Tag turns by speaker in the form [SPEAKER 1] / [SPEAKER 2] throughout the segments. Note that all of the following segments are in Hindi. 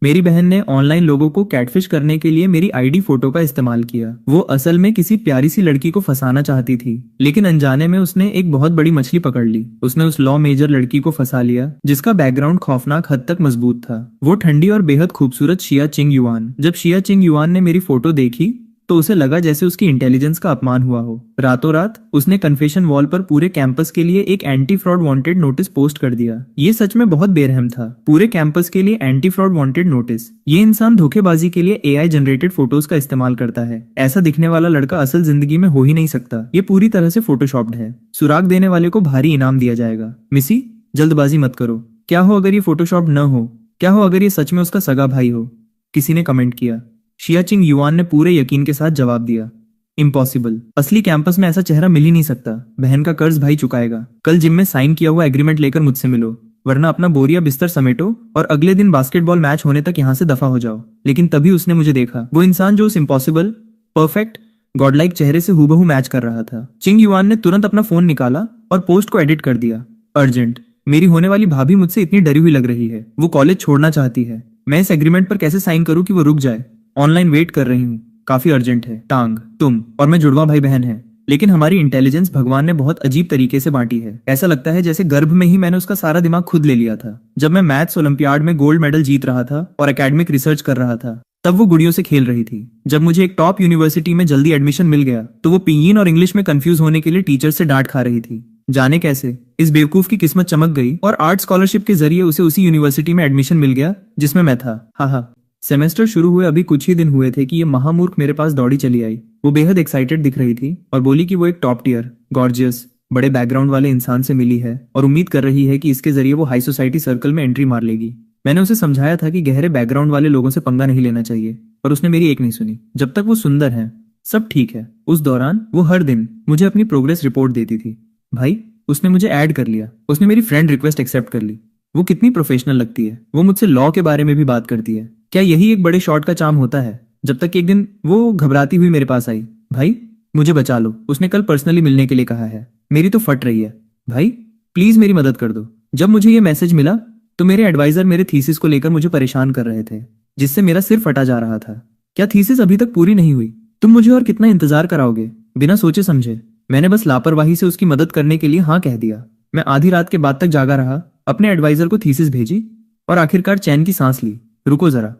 [SPEAKER 1] मेरी बहन ने ऑनलाइन लोगों को कैटफिश करने के लिए मेरी आईडी फोटो का इस्तेमाल किया। वो असल में किसी प्यारी सी लड़की को फंसाना चाहती थी, लेकिन अनजाने में उसने एक बहुत बड़ी मछली पकड़ ली। उसने उस लॉ मेजर लड़की को फंसा लिया जिसका बैकग्राउंड खौफनाक हद तक मजबूत था। वो ठंडी और बेहद खूबसूरत शिया चिंग युआन। जब शिया चिंग युआन ने मेरी फोटो देखी तो उसे लगा जैसे उसकी इंटेलिजेंस का अपमान हुआ हो। रातों रात उसने कन्फेशन वॉल पर पूरे कैंपस के लिए एक anti fraud wanted notice post कर दिया। ये सच में बहुत बेरहम था। पूरे कैंपस के लिए एंटी फ्रॉड वांटेड नोटिस। ये इंसान धोखेबाजी के लिए एआई जनरेटेड फोटोज का इस्तेमाल करता है। ऐसा दिखने वाला लड़का असल जिंदगी में हो ही नहीं सकता। ये पूरी तरह से फोटोशॉप्ड है। सुराग देने वाले को भारी इनाम दिया जाएगा। मिसी, जल्दबाजी मत करो। क्या हो अगर ये फोटोशॉप न हो? क्या हो अगर ये सच में उसका सगा भाई हो? किसी ने कमेंट किया। शिया चिंग युआन ने पूरे यकीन के साथ जवाब दिया, इम्पॉसिबल। असली कैंपस में ऐसा चेहरा मिल ही नहीं सकता। बहन का कर्ज भाई चुकाएगा। कल जिम में साइन किया हुआ एग्रीमेंट लेकर मुझसे मिलो, वरना अपना बोरिया बिस्तर समेटो और अगले दिन बास्केटबॉल मैच होने तक यहाँ से दफा हो जाओ। लेकिन तभी उसने मुझे देखा, वो इंसान जो उस इम्पॉसिबल, परफेक्ट, गॉडलाइक चेहरे से हूबहू मैच कर रहा था। चिंग युआन ने तुरंत अपना फोन निकाला और पोस्ट को एडिट कर दिया। अर्जेंट। मेरी होने वाली भाभी मुझसे इतनी डरी हुई लग रही है। वो कॉलेज छोड़ना चाहती है। मैं इस एग्रीमेंट पर कैसे साइन करूं कि वो रुक जाए? ऑनलाइन वेट कर रही हूँ। काफी अर्जेंट है। टांग, तुम और मैं जुड़वा भाई बहन हैं, लेकिन हमारी इंटेलिजेंस भगवान ने बहुत अजीब तरीके से बांटी है। ऐसा लगता है जैसे गर्भ में ही मैंने उसका सारा दिमाग खुद ले लिया था। जब मैं मैथ्स ओलंपियाड में गोल्ड मेडल जीत रहा था और एकेडमिक रिसर्च कर रहा था, तब वो गुड़ियों से खेल रही थी। जब मुझे एक टॉप यूनिवर्सिटी में जल्दी एडमिशन मिल गया तो वो पिंगीन और इंग्लिश में कंफ्यूज होने के लिए टीचर से डांट खा रही थी। जाने कैसे इस बेवकूफ की किस्मत चमक गई और आर्ट स्कॉलरशिप के जरिए उसे उसी यूनिवर्सिटी में एडमिशन मिल गया जिसमें मैं था। हा। सेमेस्टर शुरू हुए अभी कुछ ही दिन हुए थे कि ये महामूर्ख मेरे पास दौड़ी चली आई। वो बेहद एक्साइटेड दिख रही थी और बोली कि वो एक टॉप टियर, गॉर्जियस, बड़े बैकग्राउंड वाले इंसान से मिली है और उम्मीद कर रही है कि इसके जरिए वो हाई सोसाइटी सर्कल में एंट्री मार लेगी। मैंने उसे समझाया था कि गहरे बैकग्राउंड वाले लोगों से पंगा नहीं लेना चाहिए, पर उसने मेरी एक नहीं सुनी। जब तक वो सुंदर है सब ठीक है। उस दौरान वो हर दिन मुझे अपनी प्रोग्रेस रिपोर्ट देती थी। भाई, उसने मुझे ऐड कर लिया। उसने मेरी फ्रेंड रिक्वेस्ट एक्सेप्ट कर ली। वो कितनी प्रोफेशनल लगती है। वो मुझसे लॉ के बारे में भी बात करती है। क्या यही एक बड़े शॉट का चार्म होता है? जब तक एक दिन वो घबराती हुई मेरे पास आई। भाई, मुझे बचा लो, उसने कल पर्सनली मिलने के लिए कहा है। मेरी तो फट रही है। भाई, प्लीज मेरी मदद कर दो। जब मुझे ये मैसेज मिला तो मेरे एडवाइजर मेरे थीसिस को लेकर मुझे परेशान कर रहे थे, जिससे मेरा सिर फटा जा रहा था। क्या थीसिस अभी तक पूरी नहीं हुई? तुम मुझे और कितना इंतजार कराओगे? बिना सोचे समझे मैंने बस लापरवाही से उसकी मदद करने के लिए हाँ कह दिया। मैं आधी रात के बाद तक जागा रहा, अपने एडवाइजर को थीसिस भेजी और आखिरकार चैन की सांस ली। रुको जरा,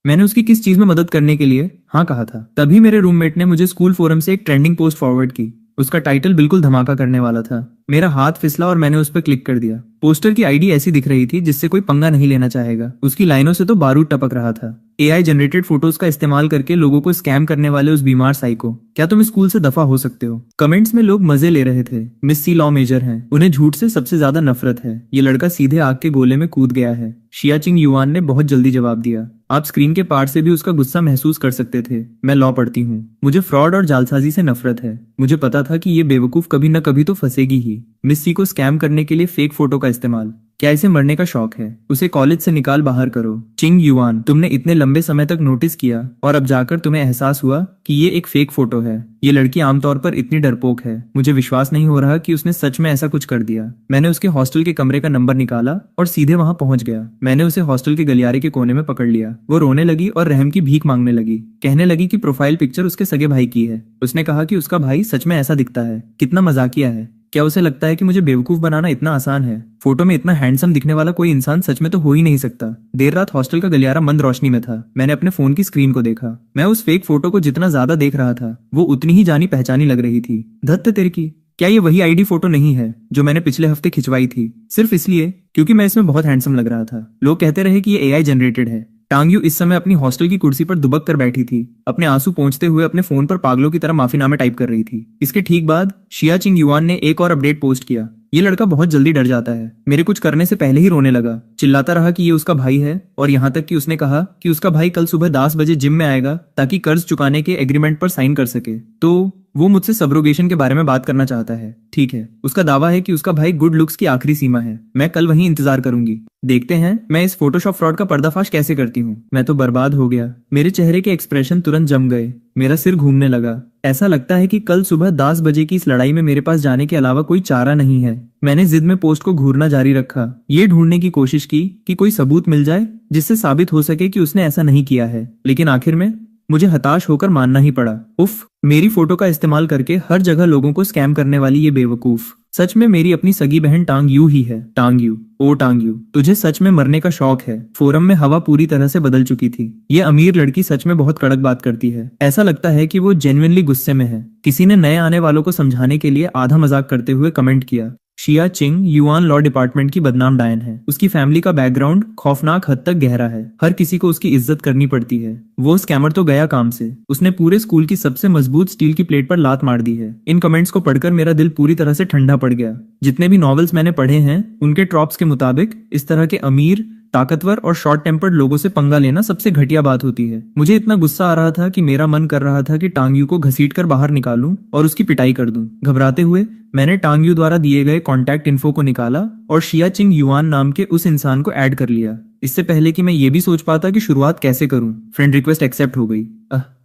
[SPEAKER 1] मैंने उसकी किस चीज में मदद करने के लिए हाँ कहा था? तभी मेरे रूममेट ने मुझे स्कूल फोरम से एक ट्रेंडिंग पोस्ट फॉरवर्ड की। उसका टाइटल बिल्कुल धमाका करने वाला था। मेरा हाथ फिसला और मैंने उस पर क्लिक कर दिया। पोस्टर की आईडी ऐसी दिख रही थी जिससे कोई पंगा नहीं लेना चाहेगा। उसकी लाइनों से तो बारूद टपक रहा था। एआई जनरेटेड फोटोज का इस्तेमाल करके लोगों को स्कैम करने वाले उस बीमार साइको, क्या तुम स्कूल से दफा हो सकते हो? कमेंट्स में लोग मजे ले रहे थे। मिस सी लॉ मेजर हैं, उन्हें झूठ से सबसे ज्यादा नफरत है। ये लड़का सीधे आग के गोले में कूद गया है। शिया चिंग युआन ने बहुत जल्दी जवाब दिया। आप स्क्रीन के पार से भी उसका गुस्सा महसूस कर सकते थे। मैं लॉ पढ़ती हूँ। मुझे फ्रॉड और जालसाजी से नफरत है। मुझे पता था कि ये बेवकूफ कभी न कभी तो फंसेगी ही। मिस सी को स्कैम करने के लिए फेक फोटो का इस्तेमाल। क्या इसे मरने का शौक है? उसे कॉलेज से निकाल बाहर करो। चिंग युआन, तुमने इतने लंबे समय तक नोटिस किया और अब जाकर तुम्हें एहसास हुआ कि ये एक फेक फोटो है। ये लड़की आमतौर पर इतनी डरपोक है। मुझे विश्वास नहीं हो रहा कि उसने सच में ऐसा कुछ कर दिया। मैंने उसके हॉस्टल के कमरे का नंबर निकाला और सीधे वहां पहुंच गया। मैंने उसे हॉस्टल के गलियारे के कोने में पकड़ लिया। वो रोने लगी और रहम की भीख मांगने लगी। कहने लगी कि प्रोफाइल पिक्चर उसके सगे भाई की है। उसने कहा कि उसका भाई सच में ऐसा दिखता है। कितना मजाकिया है। क्या उसे लगता है कि मुझे बेवकूफ बनाना इतना आसान है? फोटो में इतना हैंडसम दिखने वाला कोई इंसान सच में तो हो ही नहीं सकता। देर रात हॉस्टल का गलियारा मंद रोशनी में था। मैंने अपने फोन की स्क्रीन को देखा। मैं उस फेक फोटो को जितना ज्यादा देख रहा था वो उतनी ही जानी पहचानी लग रही थी। धत्त तेरे की, क्या ये वही आईडी फोटो नहीं है जो मैंने पिछले हफ्ते खिंचवाई थी? सिर्फ इसलिए क्योंकि मैं इसमें बहुत हैंडसम लग रहा था। लोग कहते रहे कि ये एआई जनरेटेड है। टांगयू इस समय अपनी हॉस्टल की कुर्सी पर दुबक कर बैठी थी। अपने आंसू पोंछते हुए अपने फोन पर पागलों की तरह माफीनामे टाइप कर रही थी। इसके ठीक बाद शिया चिंग युआन ने एक और अपडेट पोस्ट किया। ये लड़का बहुत जल्दी डर जाता है। मेरे कुछ करने से पहले ही रोने लगा। चिल्लाता रहा कि ये उसका भाई है और यहाँ तक कि उसने कहा कि उसका भाई कल सुबह 10 बजे जिम में आएगा ताकि कर्ज चुकाने के एग्रीमेंट पर साइन कर सके। तो वो मुझसे सब्रोगेशन के बारे में बात करना चाहता है। ठीक है, उसका दावा है कि उसका भाई गुड लुक्स की आखिरी सीमा है। मैं कल वहीं इंतजार करूंगी। देखते हैं मैं इस फोटोशॉप फ्रॉड का पर्दाफाश कैसे करती हूँ। मैं तो बर्बाद हो गया। मेरे चेहरे के एक्सप्रेशन तुरंत जम गए। मेरा सिर घूमने लगा। ऐसा लगता है कि कल सुबह 10 बजे की इस लड़ाई में मेरे पास जाने के अलावा कोई चारा नहीं है। मैंने जिद में पोस्ट को घूरना जारी रखा, ये ढूंढने की कोशिश की कि कोई सबूत मिल जाए जिससे साबित हो सके कि उसने ऐसा नहीं किया है। लेकिन आखिर में मुझे हताश होकर मानना ही पड़ा। उफ, मेरी फोटो का इस्तेमाल करके हर जगह लोगों को स्कैम करने वाली ये बेवकूफ। सच में मेरी अपनी सगी बहन टांग यू ही है। टांग यू, ओ टांग यू, तुझे सच में मरने का शौक है। फोरम में हवा पूरी तरह से बदल चुकी थी। ये अमीर लड़की सच में बहुत कड़क बात करती है। ऐसा लगता है कि वो जेन्युइनली गुस्से में है। किसी ने नए आने वालों को समझाने के लिए आधा मजाक करते हुए कमेंट किया, शिया चिंग युआन लॉ डिपार्टमेंट की बदनाम डायन है। उसकी फैमिली का बैकग्राउंड खौफनाक हद तक गहरा है। हर किसी को उसकी इज्जत करनी पड़ती है। वो स्कैमर तो गया काम से। उसने पूरे स्कूल की सबसे मजबूत स्टील की प्लेट पर लात मार दी है। इन कमेंट्स को पढ़कर मेरा दिल पूरी तरह से ठंडा पड़ गया। जितने भी नॉवेल्स मैंने पढ़े हैं उनके ट्रॉप्स के मुताबिक इस तरह के अमीर, ताकतवर और शॉर्ट टेम्पर्ड लोगों से पंगा लेना सबसे घटिया बात होती है। मुझे इतना गुस्सा आ रहा था कि मेरा मन कर रहा था कि टांगयू को घसीटकर बाहर निकालूं और उसकी पिटाई कर दूं। घबराते हुए मैंने टांगयू द्वारा दिए गए कॉन्टैक्ट इन्फो को निकाला और शिया चिंग युआन नाम के उस इंसान को ऐड कर लिया। इससे पहले कि मैं ये भी सोच पाता कि शुरुआत कैसे करूं, फ्रेंड रिक्वेस्ट एक्सेप्ट हो गई।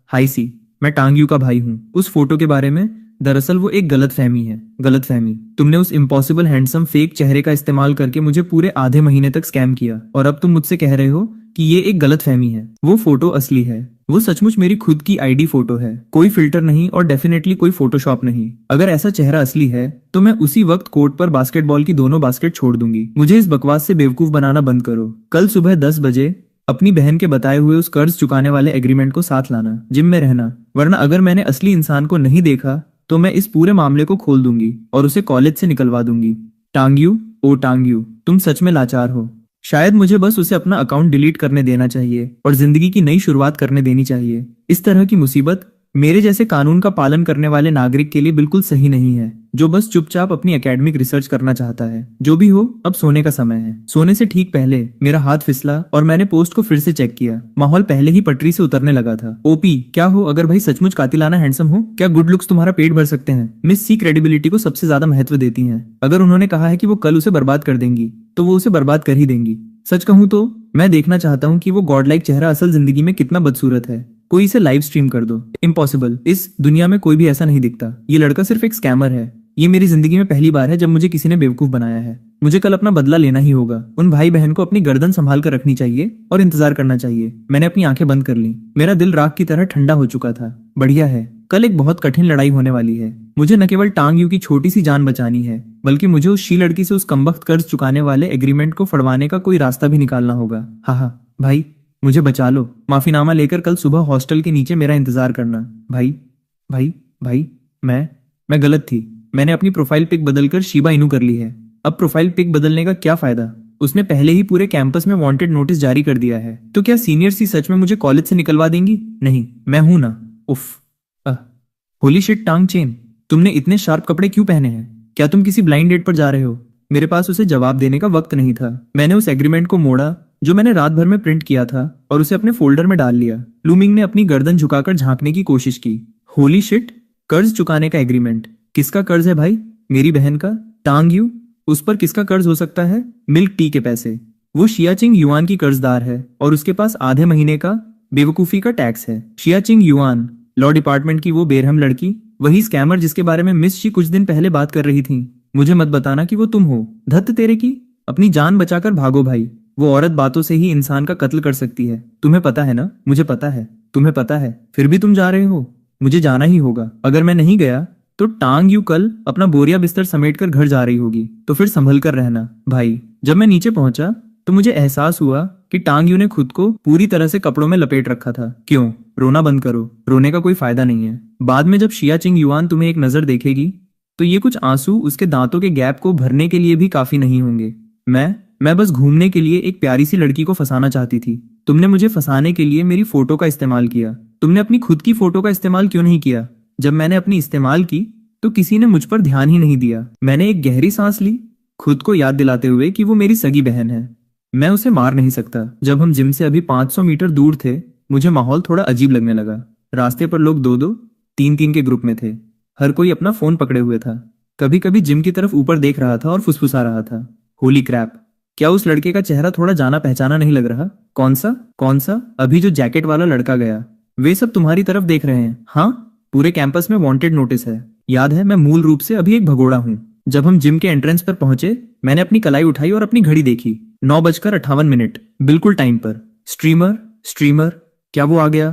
[SPEAKER 1] हाय सी, मैं टांगयू का भाई हूँ। उस फोटो के बारे में दरअसल वो एक गलतफहमी है। गलतफहमी, तुमने उस इम्पॉसिबल हैंडसम फेक चेहरे का इस्तेमाल करके मुझे पूरे आधे महीने तक स्कैम किया और अब तुम मुझसे कह रहे हो कि ये एक गलतफहमी है। वो फोटो असली है। वो सचमुच मेरी खुद की आईडी फोटो है। कोई फिल्टर नहीं और डेफिनेटली कोई फोटोशॉप नहीं। अगर ऐसा चेहरा असली है तो मैं उसी वक्त कोर्ट पर बास्केटबॉल की दोनों बास्केट छोड़ दूंगी। मुझे इस बकवास से बेवकूफ बनाना बंद करो। कल सुबह 10 बजे अपनी बहन के बताए हुए उस कर्ज चुकाने वाले एग्रीमेंट को साथ लाना। जिम में रहना, वरना अगर मैंने असली इंसान को नहीं देखा तो मैं इस पूरे मामले को खोल दूंगी और उसे कॉलेज से निकलवा दूंगी। टांगयू, ओ टांगयू, तुम सच में लाचार हो। शायद मुझे बस उसे अपना अकाउंट डिलीट करने देना चाहिए और जिंदगी की नई शुरुआत करने देनी चाहिए। इस तरह की मुसीबत मेरे जैसे कानून का पालन करने वाले नागरिक के लिए बिल्कुल सही नहीं है, जो बस चुपचाप अपनी एकेडमिक रिसर्च करना चाहता है। जो भी हो, अब सोने का समय है। सोने से ठीक पहले मेरा हाथ फिसला और मैंने पोस्ट को फिर से चेक किया। माहौल पहले ही पटरी से उतरने लगा था। ओपी, क्या हो अगर भाई सचमुच कातिलाना हैंडसम हो? क्या गुड लुक्स तुम्हारा पेट भर सकते हैं? मिस सी क्रेडिबिलिटी को सबसे ज्यादा महत्व देती हैं। अगर उन्होंने कहा है कि वो कल उसे बर्बाद कर देंगी तो वो उसे बर्बाद कर ही देंगी। सच कहूं तो मैं देखना चाहता हूँ कि वो गॉड लाइक चेहरा असल जिंदगी में कितना बदसूरत है। कोई इसे लाइव स्ट्रीम कर दो। इम्पॉसिबल, इस दुनिया में कोई भी ऐसा नहीं दिखता। ये लड़का सिर्फ एक स्कैमर है। ये मेरी जिंदगी में पहली बार है जब मुझे किसी ने बेवकूफ बनाया है। मुझे कल अपना बदला लेना ही होगा। उन भाई बहन को अपनी गर्दन संभाल कर रखनी चाहिए और इंतजार करना चाहिए। मैंने अपनी आंखें बंद कर ली। मेरा दिल राख की तरह ठंडा हो चुका था। बढ़िया है, कल एक बहुत कठिन लड़ाई होने वाली है। मुझे न केवल टांग यू की छोटी सी जान बचानी है, बल्कि मुझे उस शी लड़की से उस कमबख्त कर्ज चुकाने वाले एग्रीमेंट को फड़वाने का कोई रास्ता भी निकालना होगा। हाँ, भाई मुझे बचा लो। माफीनामा लेकर कल सुबह हॉस्टल के नीचे मेरा इंतजार करना। भाई भाई भाई, मैं गलत थी। मैंने अपनी प्रोफाइल पिक बदलकर शिबा इनू कर ली है। अब प्रोफाइल पिक बदलने का क्या फायदा? उसने पहले ही पूरे कैंपस में वांटेड नोटिस जारी कर दिया है। तो क्या सीनियर सी सच में मुझे कॉलेज से निकलवा देंगी? नहीं, मैं हूं ना। उफ, होली शिट टांग चेन, तुमने इतने शार्प कपड़े क्यों पहने हैं? क्या तुम किसी ब्लाइंड डेट पर जा रहे हो? मेरे पास उसे जवाब देने का वक्त नहीं था। मैंने उस एग्रीमेंट को मोड़ा जो मैंने रात भर में प्रिंट किया था और उसे अपने फोल्डर में डाल लिया। लूमिंग ने अपनी गर्दन झुकाकर झांकने की कोशिश की। होली शिट, कर्ज चुकाने का एग्रीमेंट। किसका कर्ज है भाई? मेरी बहन का। टांग यू, उस पर किसका कर्ज हो सकता है? मिल्क टी के पैसे। वो शियाचिंग युआन की कर्जदार है और उसके पास आधे महीने का बेवकूफी का टैक्स है। शियाचिंग युआन, लॉ डिपार्टमेंट की वो बेरहम लड़की, वही स्कैमर जिसके बारे में मिस शी कुछ दिन पहले बात कर रही थी। मुझे मत बताना कि वो तुम हो। धत्त तेरे की, अपनी जान बचाकर भागो भाई। वो औरत बातों से ही इंसान का कत्ल कर सकती है। तुम्हें पता है ना? मुझे पता है, तुम्हें पता है, फिर भी तुम जा रहे हो। मुझे जाना ही होगा। अगर मैं नहीं गया तो टांग यू कल अपना बोरिया बिस्तर समेटकर घर जा रही होगी। तो फिर संभल कर रहना भाई। जब मैं नीचे पहुंचा तो मुझे एहसास हुआ कि टांग यू ने खुद को पूरी तरह से कपड़ों में लपेट रखा था। क्यों? रोना बंद करो। रोने का कोई फायदा नहीं है। बाद में जब शियाचिंग युआन तुम्हें एक नजर देखेगी तो ये कुछ आंसू उसके दांतों के गैप को भरने के लिए भी काफी नहीं होंगे। मैं बस घूमने के लिए एक प्यारी सी लड़की को फंसाना चाहती थी। तुमने मुझे फंसाने के लिए मेरी फोटो का इस्तेमाल किया। तुमने अपनी खुद की फोटो का इस्तेमाल क्यों नहीं किया? जब मैंने अपनी इस्तेमाल की तो किसी ने मुझ पर ध्यान ही नहीं दिया। मैंने एक गहरी सांस ली, खुद को याद दिलाते हुए कि वो मेरी सगी बहन है। मैं उसे मार नहीं सकता। जब हम जिम से अभी 500 मीटर दूर थे, मुझे माहौल थोड़ा अजीब लगने लगा। रास्ते पर लोग 2-2, 3-3 के ग्रुप में थे। हर कोई अपना फोन पकड़े हुए था। कभी कभी जिम की तरफ ऊपर देख रहा था और फुसफुसा रहा था, होली क्रैप, क्या उस लड़के का चेहरा थोड़ा जाना पहचाना नहीं लग रहा? कौन सा? अभी जो जैकेट वाला लड़का गया। वे सब तुम्हारी तरफ देख रहे हैं। हाँ, पूरे कैंपस में वांटेड नोटिस है। याद है, मैं मूल रूप से अभी एक भगोड़ा हूँ। जब हम जिम के एंट्रेंस पर पहुंचे, मैंने अपनी कलाई उठाई और अपनी घड़ी देखी। 9:58, बिल्कुल टाइम पर। स्ट्रीमर, क्या वो आ गया?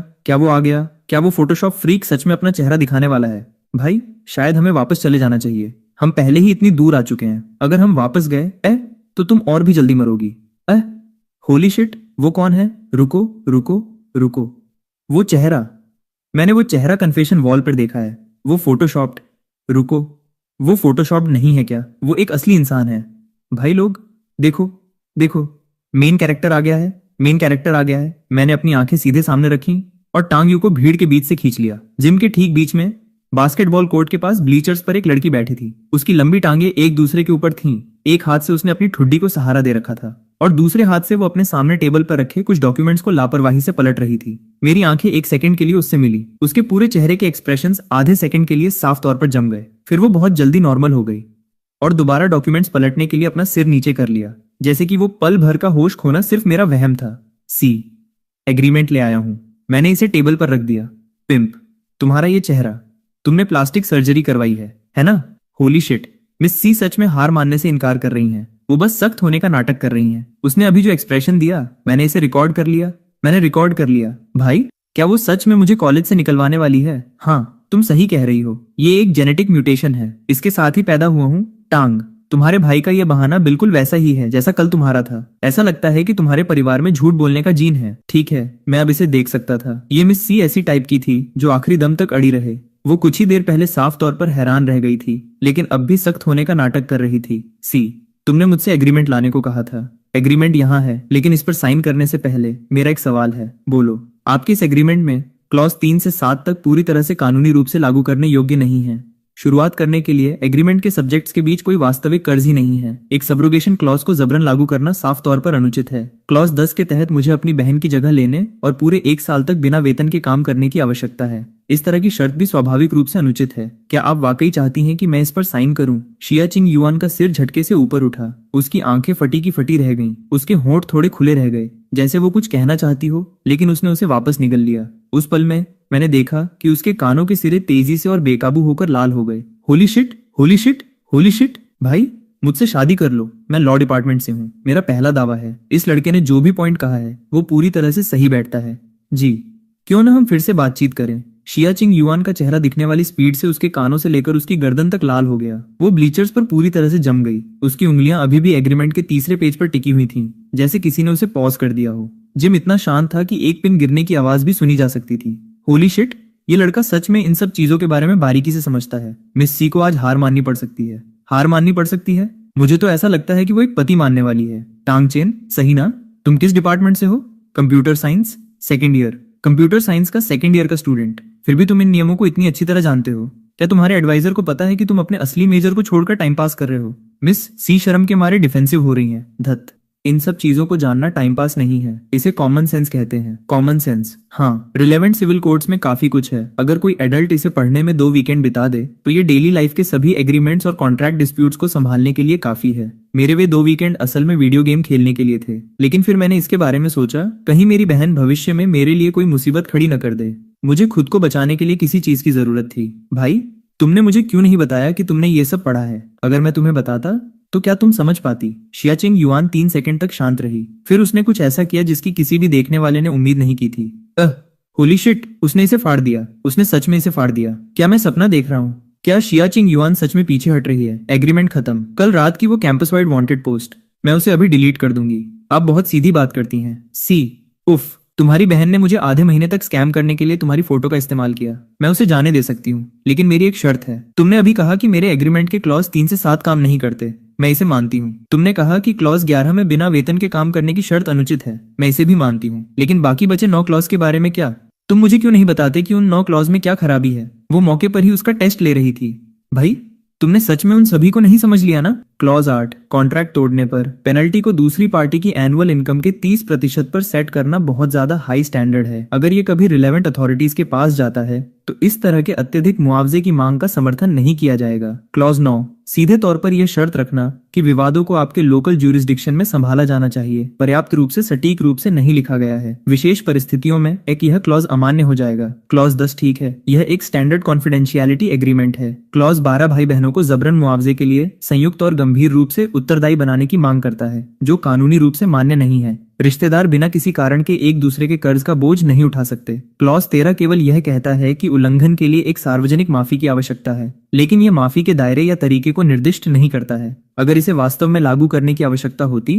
[SPEAKER 1] क्या वो फोटोशॉप फ्रीक सच में अपना चेहरा दिखाने वाला है? भाई, शायद हमें वापस चले जाना चाहिए। हम पहले ही इतनी दूर आ चुके हैं। अगर हम वापस गए तो तुम और भी जल्दी मरोगी। होली शिट, वो कौन है? रुको। वो चेहरा, मैंने वो चेहरा कन्फेशन वॉल पर देखा है। वो फोटोशॉप्ड। रुको, वो फोटोशॉप्ड नहीं है क्या? वो एक असली इंसान है। भाई लोग, देखो, मेन कैरेक्टर आ गया है। मैंने अपनी आंखें सीधे सामने रखी और टांग को भीड़ के बीच से खींच लिया। जिम के ठीक बीच में बास्केटबॉल कोर्ट के पास ब्लीचर्स पर एक लड़की बैठी थी। उसकी लंबी टांगे एक दूसरे के ऊपर थीं। एक हाथ से उसने अपनी ठुड्डी को सहारा दे रखा था और दूसरे हाथ से वो अपने सामने टेबल पर रखे कुछ डॉक्यूमेंट्स को लापरवाही से पलट रही थी। मेरी आंखें एक सेकंड के लिए उससे मिली। उसके पूरे चेहरे के एक्सप्रेशंस आधे सेकंड के लिए साफ तौर पर जम गए। फिर वो बहुत जल्दी नॉर्मल हो गई और दोबारा डॉक्यूमेंट्स पलटने के लिए अपना सिर नीचे कर लिया, जैसे कि वो पल भर का होश खोना सिर्फ मेरा वहम था। एग्रीमेंट ले आया हूं। मैंने इसे टेबल पर रख दिया। पिंप, तुम्हारा ये चेहरा, तुमने प्लास्टिक सर्जरी करवाई है ना? होली शिट, मिस सी सच में हार मानने से इनकार कर रही हैं। वो बस सख्त होने का नाटक कर रही हैं। उसने अभी जो एक्सप्रेशन दिया, मैंने इसे रिकॉर्ड कर लिया। भाई, क्या वो सच में मुझे कॉलेज से निकलवाने वाली है? हाँ, तुम सही कह रही हो। ये एक जेनेटिक म्यूटेशन है। इसके साथ ही पैदा हुआ हूँ। टांग, तुम्हारे भाई का ये बहाना बिल्कुल वैसा ही है जैसा कल तुम्हारा था। ऐसा लगता है कि तुम्हारे परिवार में झूठ बोलने का जीन है। ठीक है, मैं अब इसे देख सकता था। ये मिस सी ऐसी टाइप की थी जो आखिरी दम तक अड़ी रहे। वो कुछ ही देर पहले साफ तौर पर हैरान रह गई थी, लेकिन अब भी सख्त होने का नाटक कर रही थी। तुमने मुझसे एग्रीमेंट लाने को कहा था। एग्रीमेंट यहाँ है, लेकिन इस पर साइन करने से पहले मेरा एक सवाल है। बोलो। आपके इस एग्रीमेंट में क्लॉज 3 से 7 तक पूरी तरह से कानूनी रूप से लागू करने योग्य नहीं है। शुरुआत करने के लिए एग्रीमेंट के सब्जेक्ट्स के बीच कोई वास्तविक कर्ज ही नहीं है। एक सब्रोगेशन क्लॉज को जबरन लागू करना साफ तौर पर अनुचित है। क्लॉज 10 के तहत मुझे अपनी बहन की जगह लेने और पूरे 1 साल तक बिना वेतन के काम करने की आवश्यकता है। इस तरह की शर्त भी स्वाभाविक रूप से अनुचित है। क्या आप वाकई चाहती हैं कि मैं इस पर साइन करूं? शियाचिंग युआन का सिर झटके से ऊपर उठा। उसकी आंखें फटी की फटी रह गईं। उसके होंठ थोड़े खुले रह गए, जैसे वो कुछ कहना चाहती हो, लेकिन उसने उसे वापस निगल लिया। उस पल में मैंने देखा कि उसके कानों के सिरे तेजी से और बेकाबू होकर लाल हो गए। होली शिट, भाई, मुझसे शादी कर लो। मैं लॉ डिपार्टमेंट से हूँ। मेरा पहला दावा है, इस लड़के ने जो भी पॉइंट कहा है वो पूरी तरह से सही बैठता है। जी, क्यों ना हम फिर से बातचीत करें? शियाचिंग युआन का चेहरा दिखने वाली स्पीड से उसके कानों से लेकर उसकी गर्दन तक लाल हो गया। वो ब्लीचर्स पर पूरी तरह से जम गई। उसकी उंगलियां अभी भी एग्रीमेंट के तीसरे पेज पर टिकी हुई थीं, जैसे किसी ने उसे पॉज कर दिया हो। जिम इतना शांत था कि एक पिन गिरने की आवाज भी सुनी जा सकती थी। होली शिट, ये लड़का सच में इन सब चीजों के बारे में बारीकी से समझता है। मिस सी को आज हार माननी पड़ सकती है। मुझे तो ऐसा लगता है कि वो एक पति मानने वाली है। टांग चेन, सही ना? तुम किस डिपार्टमेंट से हो? Computer science, second year. Computer science का सेकेंड ईयर का स्टूडेंट। फिर भी तुम इन नियमों को इतनी अच्छी तरह जानते हो। क्या तुम्हारे एडवाइजर को पता है कि तुम अपने असली मेजर को छोड़कर टाइम पास कर रहे हो? मिस सी शर्म के मारे डिफेंसिव हो रही हैं। धत, इन सब चीजों को जानना टाइम पास नहीं है, इसे कॉमन सेंस कहते हैं। कॉमन सेंस, हाँ, रिलेवेंट सिविल कोड्स में काफी कुछ है। अगर कोई एडल्ट इसे पढ़ने में 2 वीकेंड बिता दे तो ये डेली लाइफ के सभी एग्रीमेंट्स और कॉन्ट्रैक्ट डिस्प्यूट्स को संभालने के लिए काफी है। मेरे वे 2 वीकेंड असल में वीडियो गेम खेलने के लिए थे, लेकिन फिर मैंने इसके बारे में सोचा, कहीं मेरी बहन भविष्य में मेरे लिए कोई मुसीबत खड़ी न कर दे। मुझे खुद को बचाने के लिए किसी चीज की जरूरत थी। भाई, तुमने मुझे क्यों नहीं बताया कि तुमने ये सब पढ़ा है? अगर मैं तुम्हें बताता तो क्या तुम समझ पाती? शियाचिंग युआन 3 सेकंड तक शांत रही। फिर उसने कुछ ऐसा किया जिसकी किसी भी देखने वाले ने उम्मीद नहीं की थी। होली शिट, उसने इसे फाड़ दिया। उसने सच में इसे फाड़ दिया। क्या मैं सपना देख रहा हूँ? क्या शियाचिंग युआन सच में पीछे हट रही है? एग्रीमेंट खत्म। कल रात की वो कैंपस वाइड वांटेड पोस्ट, मैं उसे अभी डिलीट कर दूंगी। आप बहुत सीधी बात करती हैं। उफ, तुम्हारी बहन ने मुझे आधे महीने तक स्कैम करने के लिए तुम्हारी फोटो का इस्तेमाल किया। मैं उसे जाने दे सकती हूँ, लेकिन मेरी एक शर्त है। तुमने अभी कहा कि मेरे एग्रीमेंट के क्लॉज 3 से 7 काम नहीं करते। मैं इसे मानती हूँ। तुमने कहा कि क्लॉज 11 में बिना वेतन के काम करने की शर्त अनुचित है। मैं इसे भी मानती हूँ, लेकिन बाकी बचे 9 क्लॉज के बारे में क्या? तुम मुझे क्यों नहीं बताते कि उन 9 क्लॉज में क्या खराबी है? वो मौके पर ही उसका टेस्ट ले रही थी। भाई, तुमने सच में उन सभी को नहीं समझ लिया ना? क्लॉज 8, कॉन्ट्रैक्ट तोड़ने पर पेनल्टी को दूसरी पार्टी की एनुअल इनकम के 30% पर सेट करना बहुत ज्यादा हाई स्टैंडर्ड है। अगर ये कभी रिलेवेंट अथॉरिटीज के पास जाता है तो इस तरह के अत्यधिक मुआवजे की मांग का समर्थन नहीं किया जाएगा। क्लॉज 9, सीधे तौर पर यह शर्त रखना कि विवादों को आपके लोकल ज्यूरिसडिक्शन में संभाला जाना चाहिए पर्याप्त रूप से सटीक रूप से नहीं लिखा गया है। विशेष परिस्थितियों में एक यह क्लॉज अमान्य हो जाएगा। क्लॉज 10 ठीक है, यह एक स्टैंडर्ड कॉन्फिडेंशियलिटी एग्रीमेंट है। क्लॉज 12 भाई बहनों को जबरन मुआवजे के लिए संयुक्त और गंभीर रूप से उत्तरदायी बनाने की मांग करता है, जो कानूनी रूप से मान्य नहीं है। रिश्तेदार बिना किसी कारण के एक दूसरे के कर्ज का बोझ नहीं उठा सकते। क्लॉज 13 केवल यह कहता है कि उल्लंघन के लिए एक सार्वजनिक माफी की आवश्यकता है, लेकिन यह माफी के दायरे या तरीके को निर्दिष्ट नहीं करता है। अगर इसे वास्तव में लागू करने की आवश्यकता होती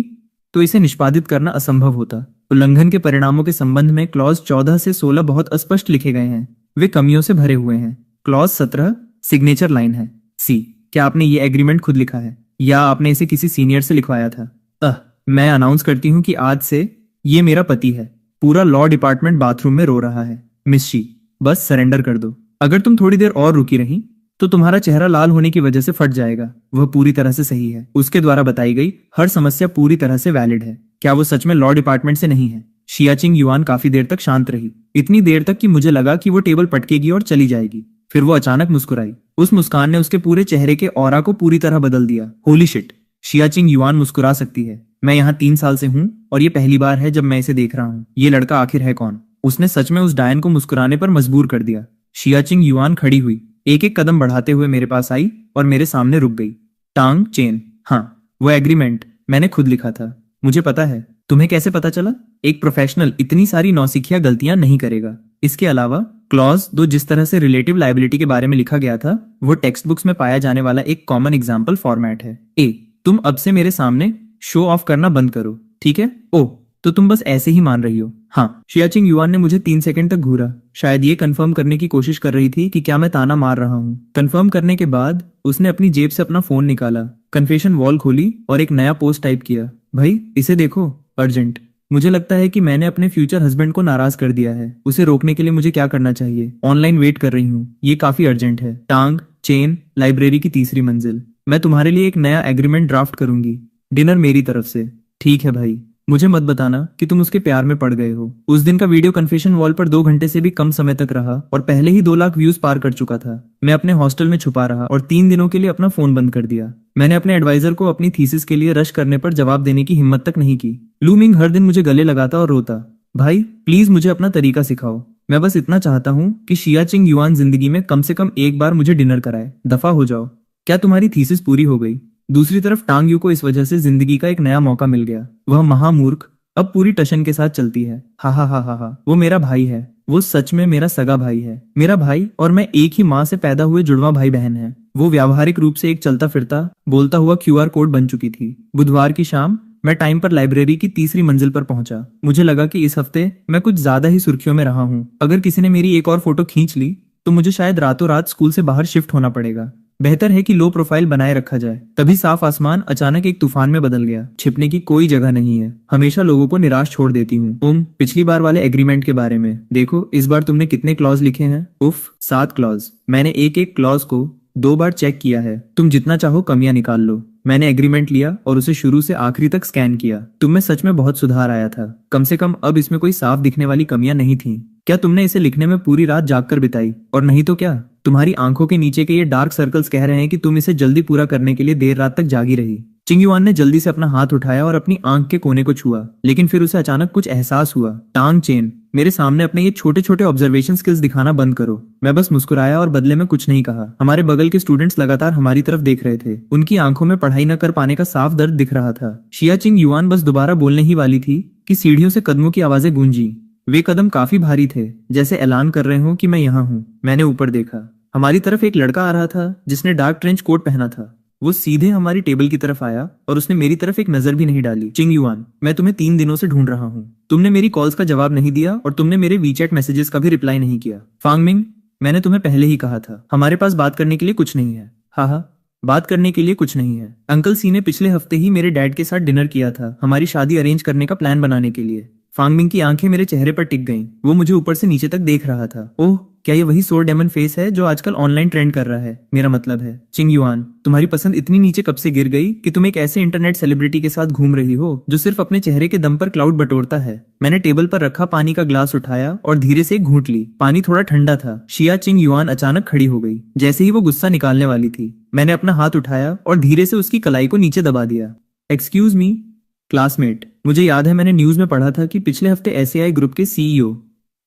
[SPEAKER 1] तो इसे निष्पादित करना असंभव होता। उल्लंघन के परिणामों के संबंध में क्लॉज 14 से 16 बहुत अस्पष्ट लिखे गए हैं, वे कमियों से भरे हुए हैं। क्लॉज 17 सिग्नेचर लाइन है। सी, क्या आपने ये एग्रीमेंट खुद लिखा है या आपने इसे किसी सीनियर से लिखवाया था? मैं अनाउंस करती हूँ कि आज से ये मेरा पति है। पूरा लॉ डिपार्टमेंट बाथरूम में रो रहा है। मिस शी, बस सरेंडर कर दो। अगर तुम थोड़ी देर और रुकी रही तो तुम्हारा चेहरा लाल होने की वजह से फट जाएगा। वह पूरी तरह से सही है। उसके द्वारा बताई गई हर समस्या पूरी तरह से वैलिड है। क्या वो सच में लॉ डिपार्टमेंट से नहीं है? शियाचिंग युआन काफी देर तक शांत रही, इतनी देर तक कि मुझे लगा कि वो टेबल पटकेगी और चली जाएगी। फिर वो अचानक मुस्कुराई। उस मुस्कान ने उसके पूरे चेहरे के ऑरा को पूरी तरह बदल दिया। होली शिट, शियाचिंग युआन मुस्कुरा सकती है। मैं यहाँ 3 साल से हूँ और ये पहली बार है जब मैं इसे देख रहा हूँ। ये लड़का आखिर है कौन? उसने सच में उस डायन को मुस्कुराने पर मजबूर कर दिया। शियाचिंग युआन खड़ी हुई, एक एक कदम बढ़ाते हुए मेरे पास आई और मेरे सामने रुक गई। टांग चेन, हाँ वो एग्रीमेंट मैंने खुद लिखा था। मुझे पता है। तुम्हें कैसे पता चला? एक प्रोफेशनल इतनी सारी नौसिखिया गलतियां नहीं करेगा। इसके अलावा क्लॉज 2 जिस तरह से रिलेटिव लायबिलिटी के बारे में लिखा गया था वो टेक्स्ट बुक्स में पाया जाने वाला एक कॉमन एग्जाम्पल फॉर्मेट है। ए, तुम अब से मेरे सामने शो ऑफ करना बंद करो, ठीक है? ओ, तो तुम बस ऐसे ही मान रही हो? हाँ। शियाचिंग युआन ने मुझे 3 सेकंड तक घूरा, शायद ये कंफर्म करने की कोशिश कर रही थी कि क्या मैं ताना मार रहा हूँ। कंफर्म करने के बाद उसने अपनी जेब से अपना फोन निकाला, कन्फेशन वॉल खोली और एक नया पोस्ट टाइप किया। भाई इसे देखो, अर्जेंट। मुझे लगता है कि मैंने अपने फ्यूचर हस्बैंड को नाराज कर दिया है। उसे रोकने के लिए मुझे क्या करना चाहिए? ऑनलाइन वेट कर रही हूँ, ये काफी अर्जेंट है। टांग चेन, लाइब्रेरी की 3री मंजिल। मैं तुम्हारे लिए एक नया एग्रीमेंट ड्राफ्ट करूंगी। डिनर मेरी तरफ से। ठीक है भाई। मुझे मत बताना कि तुम उसके प्यार में पड़ गए हो। उस दिन का वीडियो कन्फेशन वॉल पर 2 घंटे से भी कम समय तक रहा और पहले ही 2 लाख व्यूज पार कर चुका था। मैं अपने हॉस्टल में छुपा रहा और 3 दिनों के लिए अपना फोन बंद कर दिया। मैंने अपने एडवाइजर को अपनी थीसिस के लिए रश करने पर जवाब देने की हिम्मत तक नहीं की। लू मिंग हर दिन मुझे गले लगाता और रोता। भाई प्लीज मुझे अपना तरीका सिखाओ। मैं बस इतना चाहता हूँ कि शियाचिंग युआन जिंदगी में कम से कम एक बार मुझे डिनर कराए। दफा हो जाओ। क्या तुम्हारी थीसिस पूरी हो गई? दूसरी तरफ टांग यू को इस वजह से जिंदगी का एक नया मौका मिल गया। वह महामूर्ख अब पूरी टशन के साथ चलती है। हा हा हा हा हा। वो मेरा भाई है। वो सच में मेरा सगा भाई है। मेरा भाई और मैं एक ही माँ से पैदा हुए जुड़वा भाई बहन हैं। वो व्यावहारिक रूप से एक चलता फिरता बोलता हुआ QR कोड बन चुकी थी। बुधवार की शाम मैं टाइम पर लाइब्रेरी की 3री मंजिल पर पहुंचा। मुझे लगा कि इस हफ्ते मैं कुछ ज्यादा ही सुर्खियों में रहा हूँ। अगर किसी ने मेरी एक और फोटो खींच ली तो मुझे शायद रातों रात स्कूल से बाहर शिफ्ट होना पड़ेगा। बेहतर है कि लो प्रोफाइल बनाए रखा जाए। तभी साफ आसमान अचानक एक तूफान में बदल गया। छिपने की कोई जगह नहीं है। हमेशा लोगों को निराश छोड़ देती हूँ। पिछली बार वाले एग्रीमेंट के बारे में देखो, इस बार तुमने कितने क्लॉज लिखे हैं? उफ, 7 क्लॉज। मैंने एक एक क्लॉज को 2 बार चेक किया है। तुम जितना चाहो कमियां निकाल लो। मैंने एग्रीमेंट लिया और उसे शुरू से आखिरी तक स्कैन किया। तुम में सच में बहुत सुधार आया था। कम से कम अब इसमें कोई साफ दिखने वाली कमियां नहीं थी। क्या तुमने इसे लिखने में पूरी रात जागकर बिताई? और नहीं तो क्या तुम्हारी आंखों के नीचे के ये डार्क सर्कल्स कह रहे हैं कि तुम इसे जल्दी पूरा करने के लिए देर रात तक जागी रही? चिंग युआन ने जल्दी से अपना हाथ उठाया और अपनी आंख के कोने को छुआ, लेकिन फिर उसे अचानक कुछ एहसास हुआ। टांग चेन, मेरे सामने अपने ये छोटे छोटे ऑब्जर्वेशन स्किल्स दिखाना बंद करो। मैं बस मुस्कुराया और बदले में कुछ नहीं कहा। हमारे बगल के स्टूडेंट्स लगातार हमारी तरफ देख रहे थे। उनकी आंखों में पढ़ाई न कर पाने का साफ दर्द दिख रहा था। शियाचिंग युआन बस दोबारा बोलने ही वाली थी कि सीढ़ियों से कदमों की आवाजें गूंजी। वे कदम काफी भारी थे, जैसे ऐलान कर रहे हो कि मैं यहाँ हूँ। मैंने ऊपर देखा। हमारी तरफ एक लड़का आ रहा था जिसने डार्क ट्रेंच कोट पहना था। वो सीधे हमारी टेबल की तरफ आया और उसने मेरी तरफ एक नजर भी नहीं डाली। चिंग युआन, मैं तुम्हें 3 दिनों से ढूंढ रहा हूँ। तुमने मेरी कॉल्स का जवाब नहीं दिया और तुमने मेरे वीचैट मैसेजेस का भी रिप्लाई नहीं किया। फांग मिंग, मैंने तुम्हें पहले ही कहा था, हमारे पास बात करने के लिए कुछ नहीं है। हाँ, बात करने के लिए कुछ नहीं है। अंकल सी ने पिछले हफ्ते ही मेरे डैड के साथ डिनर किया था, हमारी शादी अरेंज करने का प्लान बनाने के लिए। फांग मिंग की आंखें मेरे चेहरे पर टिक गईं। वो मुझे ऊपर से नीचे तक देख रहा था। ओह, क्या ये वही सोर डेमन फेस है जो आजकल ऑनलाइन ट्रेंड कर रहा है? मेरा मतलब है चिंग युआन, तुम्हारी पसंद इतनी नीचे कब से गिर गई कि तुम एक ऐसे इंटरनेट सेलिब्रिटी के साथ घूम रही हो जो सिर्फ अपने चेहरे के दम पर क्लाउड बटोरता है। मैंने टेबल पर रखा पानी का ग्लास उठाया और धीरे से एक घूंट ली। पानी थोड़ा ठंडा था। शिया चिंग युआन अचानक खड़ी हो गई। जैसे ही वो गुस्सा निकालने वाली थी, मैंने अपना हाथ उठाया और धीरे से उसकी कलाई को नीचे दबा दिया। एक्सक्यूज मी क्लासमेट, मुझे याद है मैंने न्यूज में पढ़ा था कि पिछले हफ्ते एसएआई ग्रुप के सीईओ,